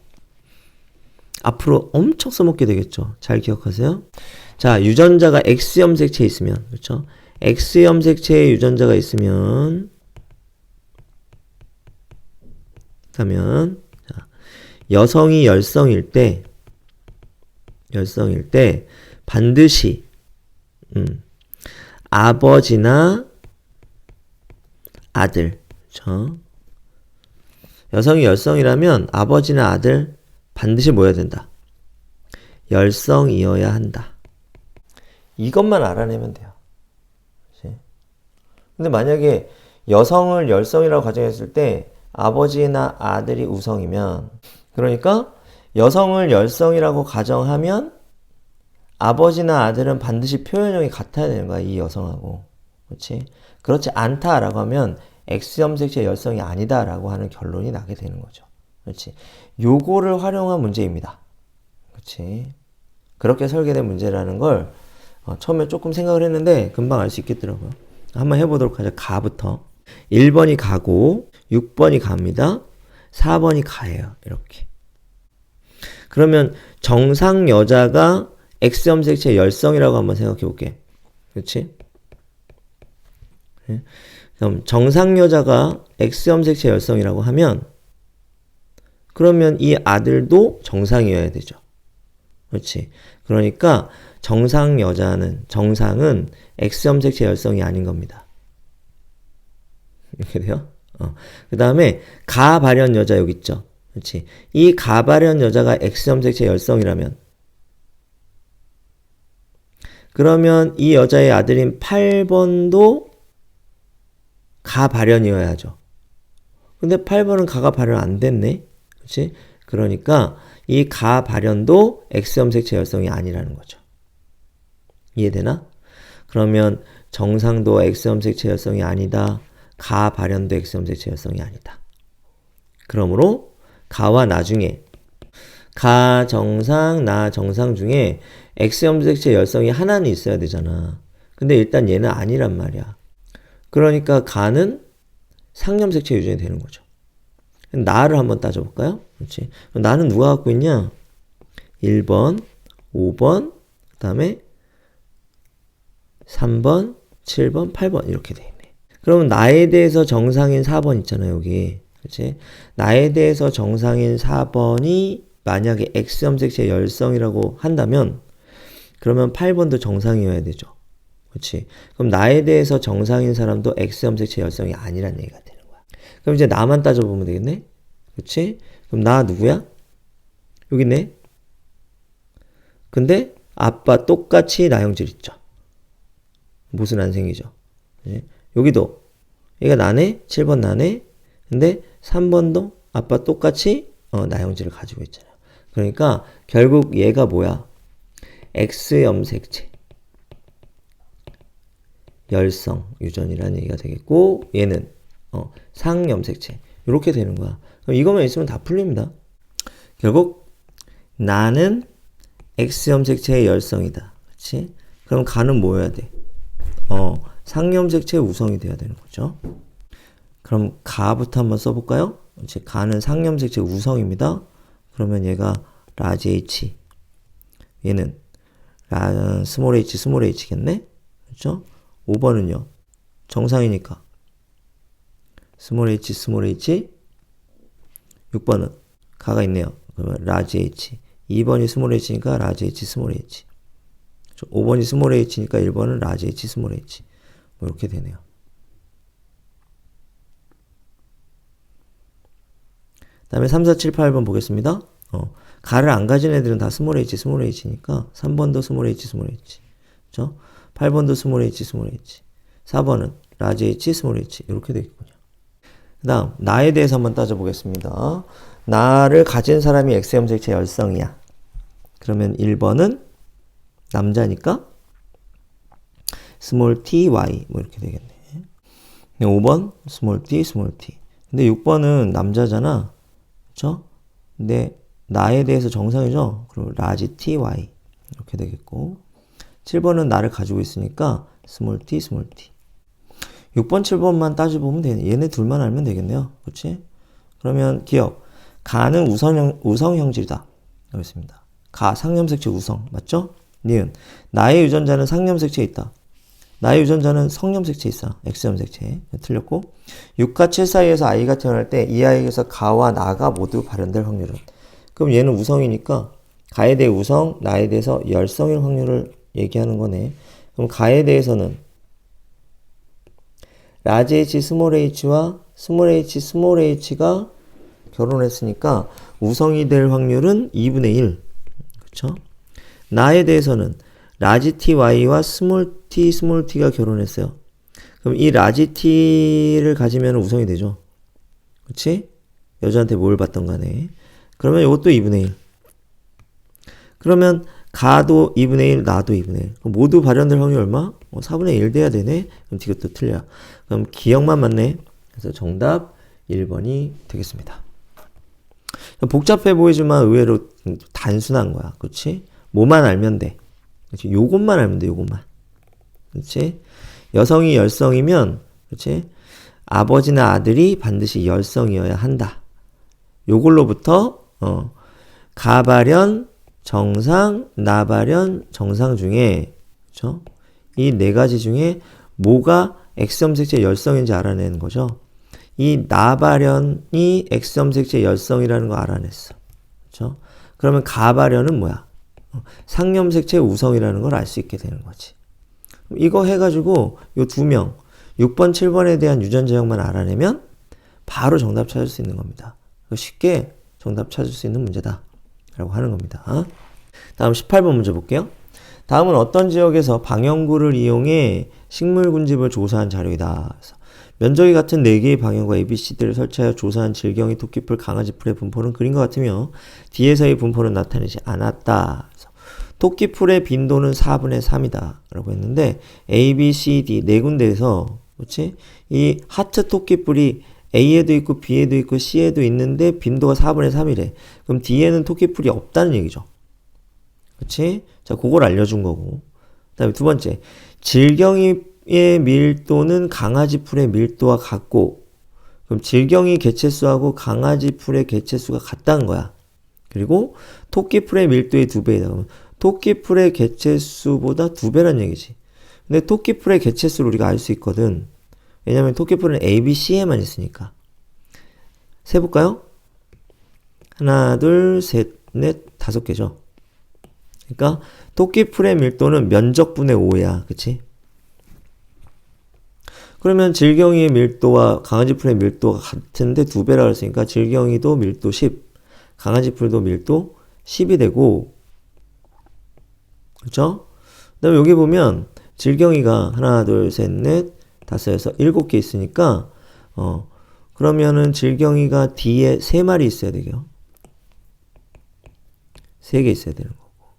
Speaker 1: 앞으로 엄청 써먹게 되겠죠. 잘 기억하세요. 자, 유전자가 X염색체에 있으면, 그렇죠? X염색체에 유전자가 있으면, 자, 여성이 열성일 때 반드시 아버지나 아들, 그렇죠? 여성이 열성이라면 아버지나 아들 반드시 뭐여야 된다. 열성이어야 한다. 이것만 알아내면 돼요. 그치? 근데 만약에 여성을 열성이라고 가정했을 때 아버지나 아들이 우성이면, 그러니까 여성을 열성이라고 가정하면 아버지나 아들은 반드시 표현형이 같아야 되는 거야, 이 여성하고. 그렇지? 그렇지 않다라고 하면 X염색체 열성이 아니다라고 하는 결론이 나게 되는 거죠. 그렇지? 요거를 활용한 문제입니다. 그렇지? 그렇게 설계된 문제라는 걸 처음에 조금 생각을 했는데 금방 알 수 있겠더라고요. 한번 해보도록 하죠. 가부터. 1번이 가고 6번이 갑니다. 4번이 가예요. 이렇게. 그러면 정상 여자가 X염색체 열성이라고 한번 생각해 볼게. 그렇지? 그럼 정상 여자가 X염색체 열성이라고 하면 그러면 이 아들도 정상이어야 되죠. 그렇지? 그러니까 정상은 X염색체 열성이 아닌 겁니다. 이렇게 돼요? 그 다음에 가발현 여자 여기 있죠. 그렇지? 이 가발현 여자가 X염색체 열성이라면 그러면 이 여자의 아들인 8번도 가발현이어야죠. 근데 8번은 가가 발현 안 됐네. 그렇지? 그러니까 이 가발현도 X염색체 열성이 아니라는 거죠. 이해되나? 그러면 정상도 X염색체 열성이 아니다. 가발현도 X염색체 열성이 아니다. 그러므로 가와 나 중에 가 정상, 나 정상 중에 X염색체 열성이 하나는 있어야 되잖아. 근데 일단 얘는 아니란 말이야. 그러니까 가는 상염색체 유전이 되는 거죠. 나를 한번 따져볼까요? 그렇지. 나는 누가 갖고 있냐? 1번, 5번, 그 다음에 3번, 7번, 8번 이렇게 돼 있네. 그러면 나에 대해서 정상인 4번 있잖아요. 여기. 그렇지? 나에 대해서 정상인 4번이 만약에 X염색체 열성이라고 한다면 그러면 8번도 정상이어야 되죠. 그렇지? 그럼 나에 대해서 정상인 사람도 X염색체 열성이 아니란 얘기가 되는 거야. 그럼 이제 나만 따져보면 되겠네? 그렇지? 그럼 나 누구야? 여기 있네? 근데 아빠 똑같이 나형질 있죠. 못은 안 생기죠. 그렇지? 여기도 얘가 나네? 7번 나네? 근데 3번도 아빠 똑같이 나형질을 가지고 있잖아요. 그러니까 결국 얘가 뭐야? X염색체 열성 유전이라는 얘기가 되겠고 얘는 상염색체 이렇게 되는 거야. 그럼 이것만 있으면 다 풀립니다. 결국 나는 X염색체의 열성이다. 그렇지? 그럼 가는 뭐여야 돼? 상염색체 우성이 돼야 되는 거죠. 그럼 가부터 한번 써볼까요? 이제 가는 상염색체 우성입니다. 그러면 얘가 라지 H, 얘는 스몰 h겠네? 그렇죠? 5번은요. 정상이니까 스몰 h, 6번은 가가 있네요. 그러면 라지 H. 2번이 스몰 h니까 라지 H, 스몰 h. 5번이 스몰 h니까 1번은 라지 H, 스몰 h. 뭐 이렇게 되네요. 다음에 3, 4, 7, 8번 보겠습니다. 가를 안 가진 애들은 다 스몰 h니까 3번도 스몰 h. 그렇죠? 8번도 스몰 h. 4번은 라지 h, 스몰 h. 이렇게 되겠군요. 그 다음 나에 대해서 한번 따져보겠습니다. 나를 가진 사람이 X염색체 열성이야. 그러면 1번은 남자니까 스몰 t, y 뭐 이렇게 되겠네. 5번 스몰 t. 근데 6번은 남자잖아. 그렇죠? 근데 나에 대해서 정상이죠? 그럼 라지 t, y 이렇게 되겠고 7번은 나를 가지고 있으니까 스몰 t. 6번, 7번만 따져보면 되네. 얘네 둘만 알면 되겠네요. 그렇지? 그러면 기억. 가는 우성형질이다. 여기 있습니다. 가, 상염색체 우성. 맞죠? 니은. 나의 유전자는 상염색체에 있다. 나의 유전자는 성염색체에 있어. X염색체. 틀렸고. 6과 7 사이에서 아이가 태어날 때 이 아이에게서 가와 나가 모두 발현될 확률은 그럼 얘는 우성이니까 가에 대해 우성, 나에 대해서 열성일 확률을 얘기하는 거네. 그럼 가에 대해서는 라지 h, 스몰 h와 스몰 h, 스몰 h가 결혼했으니까 우성이 될 확률은 2분의 1. 그쵸? 나에 대해서는 라지 ty와 스몰 t, 스몰 t가 결혼했어요. 그럼 이 라지 t를 가지면 우성이 되죠. 그치? 여자한테 뭘 받던 간에. 그러면 이것도 2분의 1. 그러면 가도 2분의 1, 나도 2분의 1. 그럼 모두 발현될 확률 얼마? 4분의 1 돼야 되네? 그럼 이것도 틀려. 그럼 기억만 맞네. 그래서 정답 1번이 되겠습니다. 복잡해 보이지만 의외로 단순한 거야. 그렇지? 뭐만 알면 돼. 그렇지? 요것만 알면 돼. 요것만. 그렇지? 여성이 열성이면 그렇지? 아버지나 아들이 반드시 열성이어야 한다. 요걸로부터 가발현, 정상, 나발현, 정상 중에 그렇죠? 이 네 가지 중에 뭐가 X염색체 열성인지 알아내는 거죠. 이 나발현이 X염색체 열성이라는 거 알아냈어. 그렇죠? 그러면 가발현은 뭐야? 상염색체 우성이라는 걸 알 수 있게 되는 거지. 이거 해가지고 요 두 명 6번, 7번에 대한 유전자형만 알아내면 바로 정답 찾을 수 있는 겁니다. 쉽게 정답 찾을 수 있는 문제다 라고 하는 겁니다. 다음 18번 문제 볼게요. 다음은 어떤 지역에서 방형구를 이용해 식물 군집을 조사한 자료이다. 그래서 면적이 같은 4개의 방형구 ABCD를 설치하여 조사한 질경이 토끼풀, 강아지풀의 분포는 그림과 같으며 뒤에서의 분포는 나타내지 않았다. 그래서 토끼풀의 빈도는 4분의 3이다 라고 했는데 A, B, C, D 네 군데에서 그렇지? 이 하트 토끼풀이 A에도 있고 B에도 있고 C에도 있는데 빈도가 4분의 3이래. 그럼 D에는 토끼풀이 없다는 얘기죠. 그렇지? 자, 그걸 알려준 거고. 그 다음에 두 번째, 질경이의 밀도는 강아지풀의 밀도와 같고, 그럼 질경이 개체수하고 강아지풀의 개체수가 같다는 거야. 그리고 토끼풀의 밀도의 2배이다. 그러면 토끼풀의 개체수보다 2배란 얘기지. 근데 토끼풀의 개체수를 우리가 알 수 있거든. 왜냐면 토끼풀은 A, B, C에만 있으니까. 세볼까요? 하나, 둘, 셋, 넷, 5개죠. 그러니까 토끼풀의 밀도는 면적분의 5야. 그치? 그러면 질경이의 밀도와 강아지풀의 밀도가 같은데 2배라고 했으니까 질경이도 밀도 10, 강아지풀도 밀도 10이 되고, 그쵸? 그 다음에 여기 보면 질경이가 하나, 둘, 셋, 넷, 5, 6, 7개 있으니까 그러면은 질경이가 D에 3마리 있어야 되죠. 3개 있어야 되는 거고.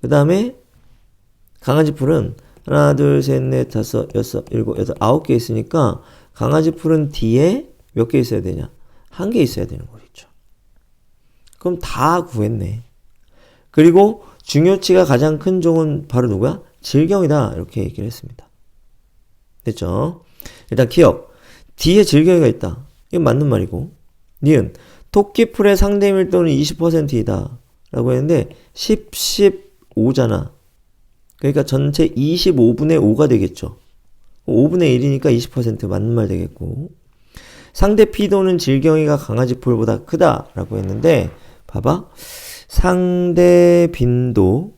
Speaker 1: 그 다음에 강아지풀은 하나, 둘, 셋, 넷, 5, 6, 7, 8, 9개 있으니까 강아지풀은 D에 몇 개 있어야 되냐? 1개 있어야 되는 거겠죠. 그럼 다 구했네. 그리고 중요치가 가장 큰 종은 바로 누구야? 질경이다. 이렇게 얘기를 했습니다. 됐죠? 일단 기억. D에 질경이가 있다. 이건 맞는 말이고. 니은. 토끼풀의 상대 밀도는 20%이다. 라고 했는데 10, 15잖아. 그러니까 전체 25분의 5가 되겠죠. 5분의 1이니까 20% 맞는 말 되겠고. 상대 피도는 질경이가 강아지풀보다 크다. 라고 했는데 봐봐. 상대 빈도,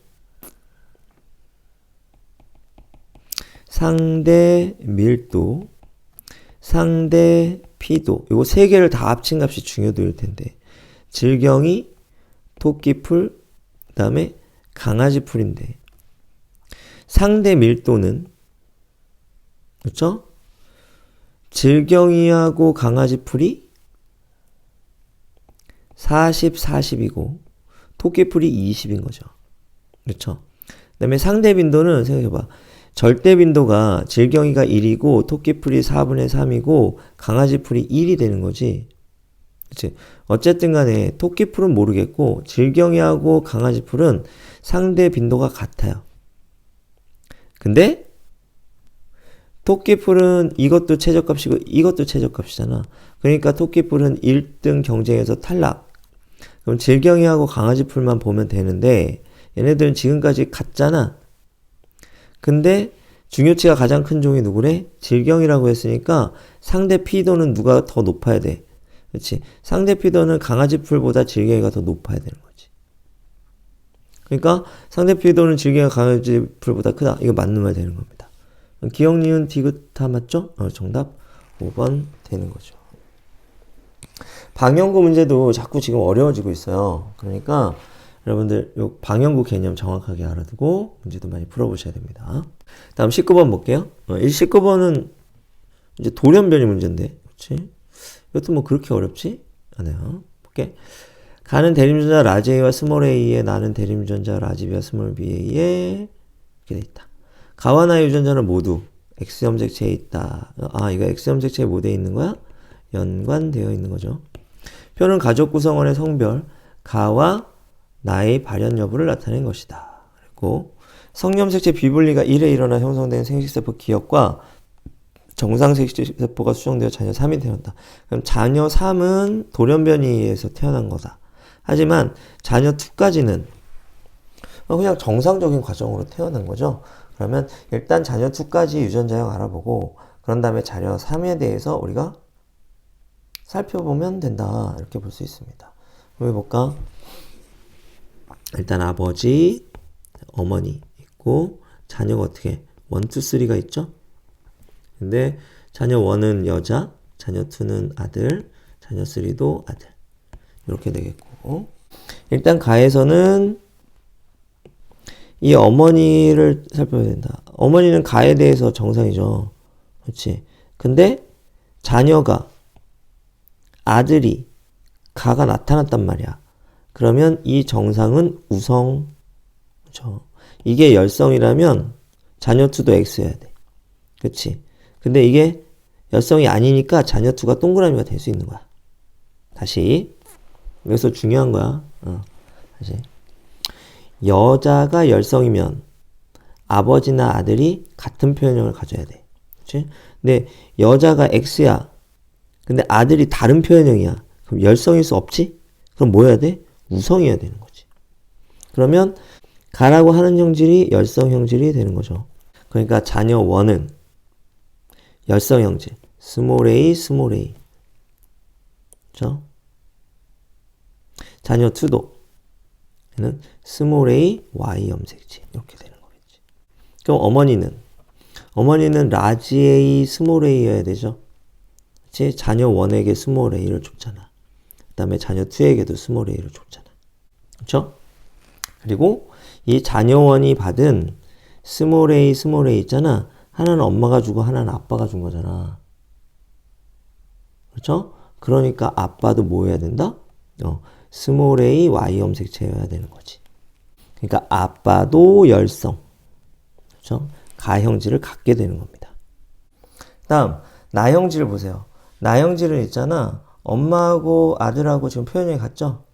Speaker 1: 상대 밀도, 상대 피도 이거 세 개를 다 합친 값이 중요도일 텐데 질경이, 토끼풀, 그 다음에 강아지풀인데 상대 밀도는 그렇죠? 질경이하고 강아지풀이 40, 40이고 토끼풀이 20인 거죠. 그렇죠? 그 다음에 상대 빈도는 생각해봐. 절대 빈도가 질경이가 1이고 토끼풀이 4분의 3이고 강아지풀이 1이 되는 거지. 그치? 어쨌든 간에 토끼풀은 모르겠고 질경이하고 강아지풀은 상대 빈도가 같아요. 근데 토끼풀은 이것도 최저값이고 이것도 최저값이잖아. 그러니까 토끼풀은 1등 경쟁에서 탈락. 그럼 질경이하고 강아지풀만 보면 되는데 얘네들은 지금까지 같잖아. 근데 중요치가 가장 큰 종이 누구래? 질경이라고 했으니까 상대 피도는 누가 더 높아야 돼? 그렇지. 상대 피더는 강아지 풀보다 질개가 더 높아야 되는 거지. 그러니까 상대 피더는 질개가 강아지 풀보다 크다. 이거 맞는 말 되는 겁니다. 기역, 니은, 디귿 다 맞죠? 정답 5번 되는 거죠. 방형구 문제도 자꾸 지금 어려워지고 있어요. 그러니까 여러분들 요 방형구 개념 정확하게 알아두고 문제도 많이 풀어보셔야 됩니다. 다음 19번 볼게요. 19번은 이제 돌연변이 문제인데, 그렇지? 이것도 뭐 그렇게 어렵지 않아요. 볼게. 가는 대림전자 라지 A와 스몰 a에 나는 대림전자 라지 B와 스몰 B에 이렇게 돼 있다. 가와 나 유전자는 모두 X 염색체에 있다. 이거 X 염색체에 뭐 돼 있는 거야? 연관되어 있는 거죠. 표는 가족 구성원의 성별, 가와 나의 발현 여부를 나타낸 것이다. 그리고 성염색체 비분리가 1에 일어나 형성된 생식세포 기억과 정상 생식세포가 수정되어 자녀 3이 태어난다. 그럼 자녀 3은 돌연변이에 의해서 태어난 거다. 하지만 자녀 2까지는 그냥 정상적인 과정으로 태어난 거죠. 그러면 일단 자녀 2까지 유전자형 알아보고 그런 다음에 자녀 3에 대해서 우리가 살펴보면 된다. 이렇게 볼 수 있습니다. 그럼 해볼까? 일단 아버지, 어머니 있고 자녀가 어떻게 1, 2, 3가 있죠? 근데 자녀 1은 여자, 자녀 2는 아들, 자녀 3도 아들. 이렇게 되겠고 일단 가에서는 이 어머니를 살펴야 된다. 어머니는 가에 대해서 정상이죠. 그렇지? 근데 자녀가 아들이 가가 나타났단 말이야. 그러면 이 정상은 우성. 그렇죠? 이게 열성이라면 자녀 2도 X여야 돼. 그렇지? 근데 이게 열성이 아니니까 자녀 2가 동그라미가 될 수 있는 거야. 다시. 여기서 중요한 거야. 다시. 여자가 열성이면 아버지나 아들이 같은 표현형을 가져야 돼. 그렇지? 근데 여자가 X야. 근데 아들이 다른 표현형이야. 그럼 열성일 수 없지? 그럼 뭐 해야 돼? 우성이어야 되는 거지. 그러면 가라고 하는 형질이 열성 형질이 되는 거죠. 그러니까 자녀 1은 열성 형질. 스몰 a, 스몰 a. 그렇죠? 자녀 2도 얘는 스몰 a, y 염색체. 이렇게 되는 거겠지. 그럼 어머니는 라지 a, 스몰 a여야 되죠. 그치? 자녀 1에게 스몰 a를 줬잖아. 그 다음에 자녀 2에게도 스몰 a를 줬잖아. 그렇죠? 그리고 이 자녀 1이 받은 스몰 a 있잖아. 하나는 엄마가 주고 하나는 아빠가 준 거잖아. 그렇죠? 그러니까 아빠도 뭐 해야 된다? 스몰 a, y 염색체여야 되는 거지. 그러니까 아빠도 열성. 그렇죠? 가형질을 갖게 되는 겁니다. 다음 나형질 보세요. 나형질은 있잖아. 엄마하고 아들하고 지금 표현형이 같죠?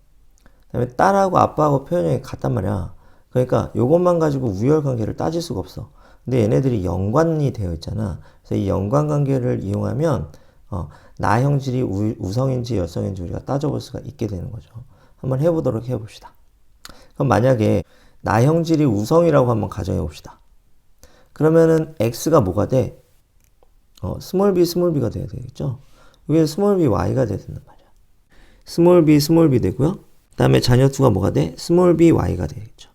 Speaker 1: 그 다음에 딸하고 아빠하고 표현형이 같단 말이야. 그러니까 이것만 가지고 우열관계를 따질 수가 없어. 근데 얘네들이 연관이 되어 있잖아. 그래서 이 연관관계를 이용하면 나형질이 우성인지 열성인지 우리가 따져볼 수가 있게 되는 거죠. 한번 해보도록 해봅시다. 그럼 만약에 나형질이 우성이라고 한번 가정해 봅시다. 그러면은 x가 뭐가 돼? 스몰 b가 돼야 되겠죠? 여기는 스몰 b, y가 돼야 된단 말이야. 스몰 b 되고요. 그 다음에 자녀 2가 뭐가 돼? 스몰 b, y가 되겠죠.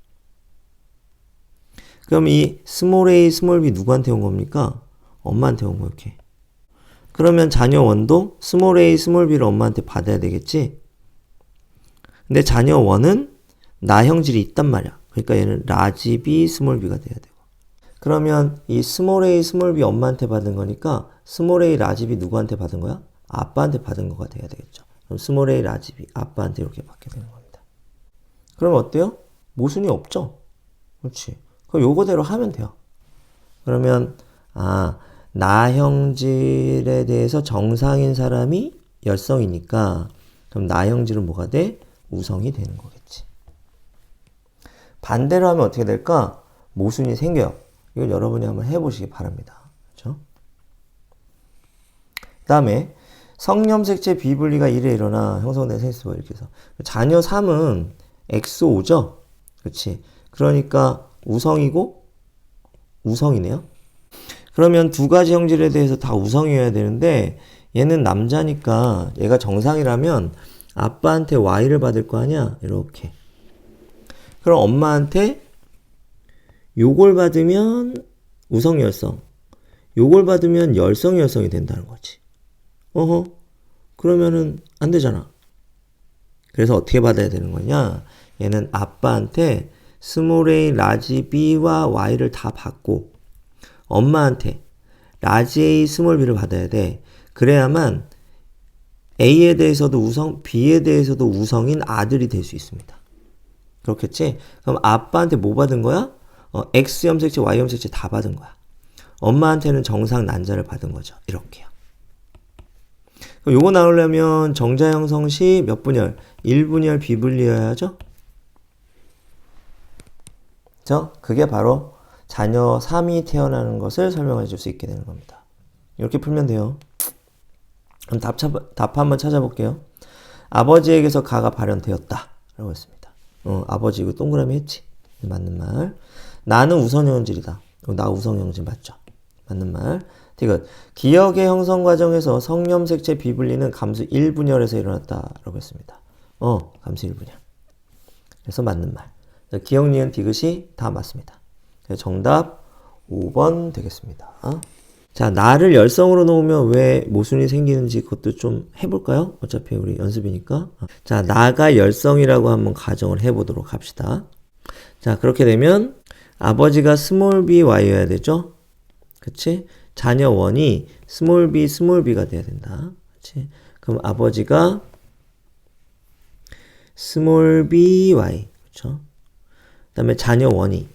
Speaker 1: 그럼 이 스몰 a, 스몰 b 누구한테 온 겁니까? 엄마한테 온 거 이렇게. 그러면 자녀 1도 스몰 a, 스몰 b를 엄마한테 받아야 되겠지? 근데 자녀 1은 나형질이 있단 말이야. 그러니까 얘는 라지 b, 스몰 b가 돼야 되고. 그러면 이 스몰 a, 스몰 b 엄마한테 받은 거니까 스몰 a, 라지 b 누구한테 받은 거야? 아빠한테 받은 거가 돼야 되겠죠. 그럼 스몰 a, 라지 b 아빠한테 이렇게 받게 되는 겁니다. 그럼 어때요? 모순이 없죠? 그렇지. 그럼 요거대로 하면 돼요. 그러면 나형질에 대해서 정상인 사람이 열성이니까 그럼 나형질은 뭐가 돼? 우성이 되는 거겠지. 반대로 하면 어떻게 될까? 모순이 생겨요. 이걸 여러분이 한번 해보시기 바랍니다. 그렇죠? 그 다음에 성염색체 비분리가 1에 일어나 형성된 생식세포 이렇게 해서 자녀 3은 XO죠? 그렇지. 그러니까 우성이고 우성이네요. 그러면 두 가지 형질에 대해서 다 우성이어야 되는데 얘는 남자니까 얘가 정상이라면 아빠한테 Y를 받을 거 아니야? 이렇게. 그럼 엄마한테 요걸 받으면 우성열성, 요걸 받으면 열성이 된다는 거지. 어허. 그러면은 안 되잖아. 그래서 어떻게 받아야 되는 거냐? 얘는 아빠한테 스몰 a, 라지 b와 y를 다 받고 엄마한테 라지 a, 스몰 b를 받아야 돼. 그래야만 a에 대해서도 우성, b에 대해서도 우성인 아들이 될 수 있습니다. 그렇겠지? 그럼 아빠한테 뭐 받은 거야? x 염색체, y 염색체 다 받은 거야. 엄마한테는 정상 난자를 받은 거죠. 이렇게요. 그럼 요거 나오려면 정자 형성 시 몇 분열? 1분열 비분리여야죠? 그게 바로 자녀 3이 태어나는 것을 설명해 줄 수 있게 되는 겁니다. 이렇게 풀면 돼요. 그럼 답 한번 찾아볼게요. 아버지에게서 가가 발현되었다. 라고 했습니다. 아버지 이거 동그라미 했지? 맞는 말. 나는 우선형질이다. 나 우선형질 맞죠? 맞는 말. 디귿. 기억의 형성 과정에서 성염색체 비분리는 감수 1분열에서 일어났다. 라고 했습니다. 감수 1분열. 그래서 맞는 말. 기억, 니은, 디귿이 다 맞습니다. 정답 5번 되겠습니다. 자, 나를 열성으로 놓으면 왜 모순이 생기는지 그것도 좀 해볼까요? 어차피 우리 연습이니까. 자, 나가 열성이라고 한번 가정을 해보도록 합시다. 자, 그렇게 되면 아버지가 스몰 b y여야 되죠? 그치? 자녀 원이 스몰 b가 돼야 된다. 그치? 그럼 아버지가 스몰 b y. 그쵸? 그 다음에 자녀 원이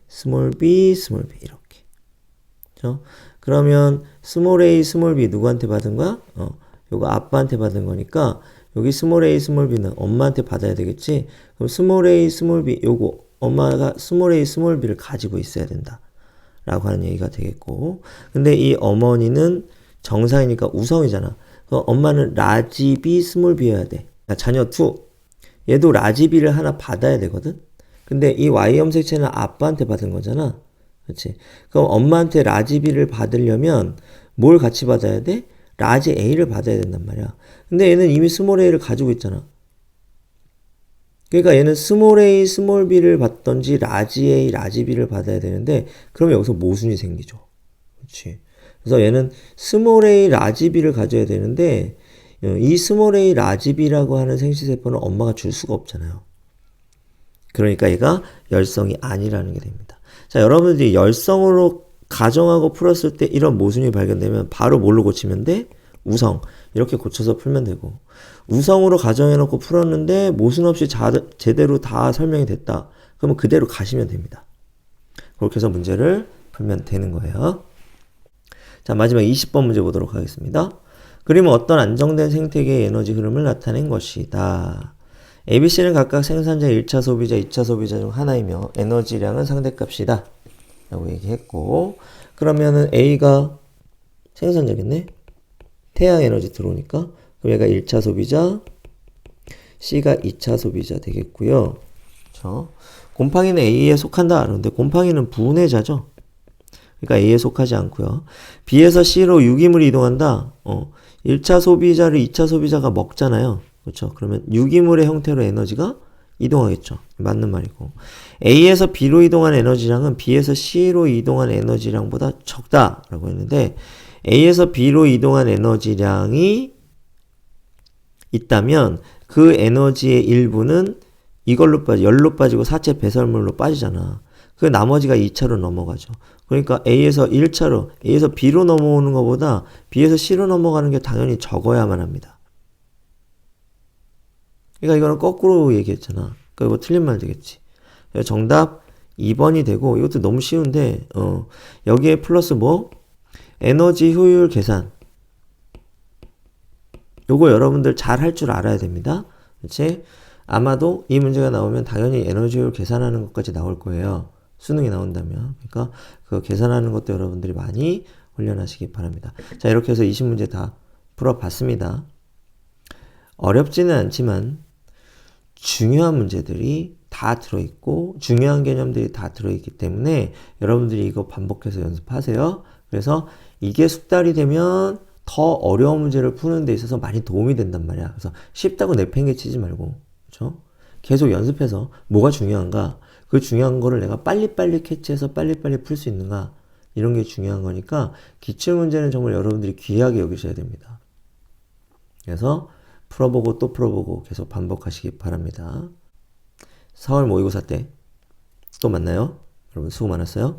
Speaker 1: 스몰 b 이렇게. 그쵸? 그러면 스몰 a, 스몰 b 누구한테 받은 거야? 요거 아빠한테 받은 거니까 여기 스몰 a, 스몰 b는 엄마한테 받아야 되겠지? 그럼 스몰 a, 스몰 b 요거 엄마가 스몰 a, 스몰 b를 가지고 있어야 된다. 라고 하는 얘기가 되겠고. 근데 이 어머니는 정상이니까 우성이잖아. 그럼 엄마는 라지 b, 스몰 b여야 돼. 자녀 2. 얘도 라지 b를 하나 받아야 되거든? 근데 이 y 염색체는 아빠한테 받은 거잖아. 그렇지? 그럼 엄마한테 라지 b를 받으려면 뭘 같이 받아야 돼? 라지 a를 받아야 된단 말이야. 근데 얘는 이미 스몰 a를 가지고 있잖아. 그러니까 얘는 스몰 a, 스몰 b를 받던지 라지 a, 라지 b를 받아야 되는데 그러면 여기서 모순이 생기죠. 그렇지? 그래서 얘는 스몰 a, 라지 b를 가져야 되는데 이 스몰 a, 라지 b라고 하는 생시세포는 엄마가 줄 수가 없잖아요. 그러니까 얘가 열성이 아니라는 게 됩니다. 자, 여러분들이 열성으로 가정하고 풀었을 때 이런 모순이 발견되면 바로 뭘로 고치면 돼? 우성. 이렇게 고쳐서 풀면 되고, 우성으로 가정해놓고 풀었는데 모순 없이 제대로 다 설명이 됐다. 그러면 그대로 가시면 됩니다. 그렇게 해서 문제를 풀면 되는 거예요. 자, 마지막 20번 문제 보도록 하겠습니다. 그림은 어떤 안정된 생태계의 에너지 흐름을 나타낸 것이다. ABC는 각각 생산자 1차 소비자, 2차 소비자 중 하나이며 에너지량은 상대값이다. 라고 얘기했고, 그러면은 A가 생산자겠네? 태양 에너지 들어오니까. 그럼 얘가 1차 소비자, C가 2차 소비자 되겠고요. 그렇죠? 곰팡이는 A에 속한다. 그런데 곰팡이는 분해자죠. 그러니까 A에 속하지 않고요. B에서 C로 유기물이 이동한다. 1차 소비자를 2차 소비자가 먹잖아요. 그렇죠? 그러면 유기물의 형태로 에너지가 이동하겠죠. 맞는 말이고. A에서 B로 이동한 에너지량은 B에서 C로 이동한 에너지량보다 적다라고 했는데, A에서 B로 이동한 에너지량이 있다면 그 에너지의 일부는 열로 빠지고 사체 배설물로 빠지잖아. 그 나머지가 2차로 넘어가죠. 그러니까 A에서 B로 넘어오는 것보다 B에서 C로 넘어가는 게 당연히 적어야만 합니다. 그러니까 이거는 거꾸로 얘기했잖아. 그러니까 이거 틀린 말 되겠지. 정답 2번이 되고, 이것도 너무 쉬운데 여기에 플러스 뭐? 에너지 효율 계산. 요거 여러분들 잘 할 줄 알아야 됩니다. 그렇지? 아마도 이 문제가 나오면 당연히 에너지 효율 계산하는 것까지 나올 거예요. 수능이 나온다면. 그러니까 그 계산하는 것도 여러분들이 많이 훈련하시기 바랍니다. 자, 이렇게 해서 20문제 다 풀어봤습니다. 어렵지는 않지만 중요한 문제들이 다 들어있고 중요한 개념들이 다 들어있기 때문에 여러분들이 이거 반복해서 연습하세요. 그래서 이게 숙달이 되면 더 어려운 문제를 푸는 데 있어서 많이 도움이 된단 말이야. 그래서 쉽다고 내팽개치지 말고, 그렇죠? 계속 연습해서 뭐가 중요한가? 그 중요한 거를 내가 빨리빨리 캐치해서 빨리빨리 풀 수 있는가? 이런 게 중요한 거니까 기출문제는 정말 여러분들이 귀하게 여기셔야 됩니다. 그래서 풀어보고 또 풀어보고 계속 반복하시기 바랍니다. 4월 모의고사 때 또 만나요. 여러분 수고 많았어요.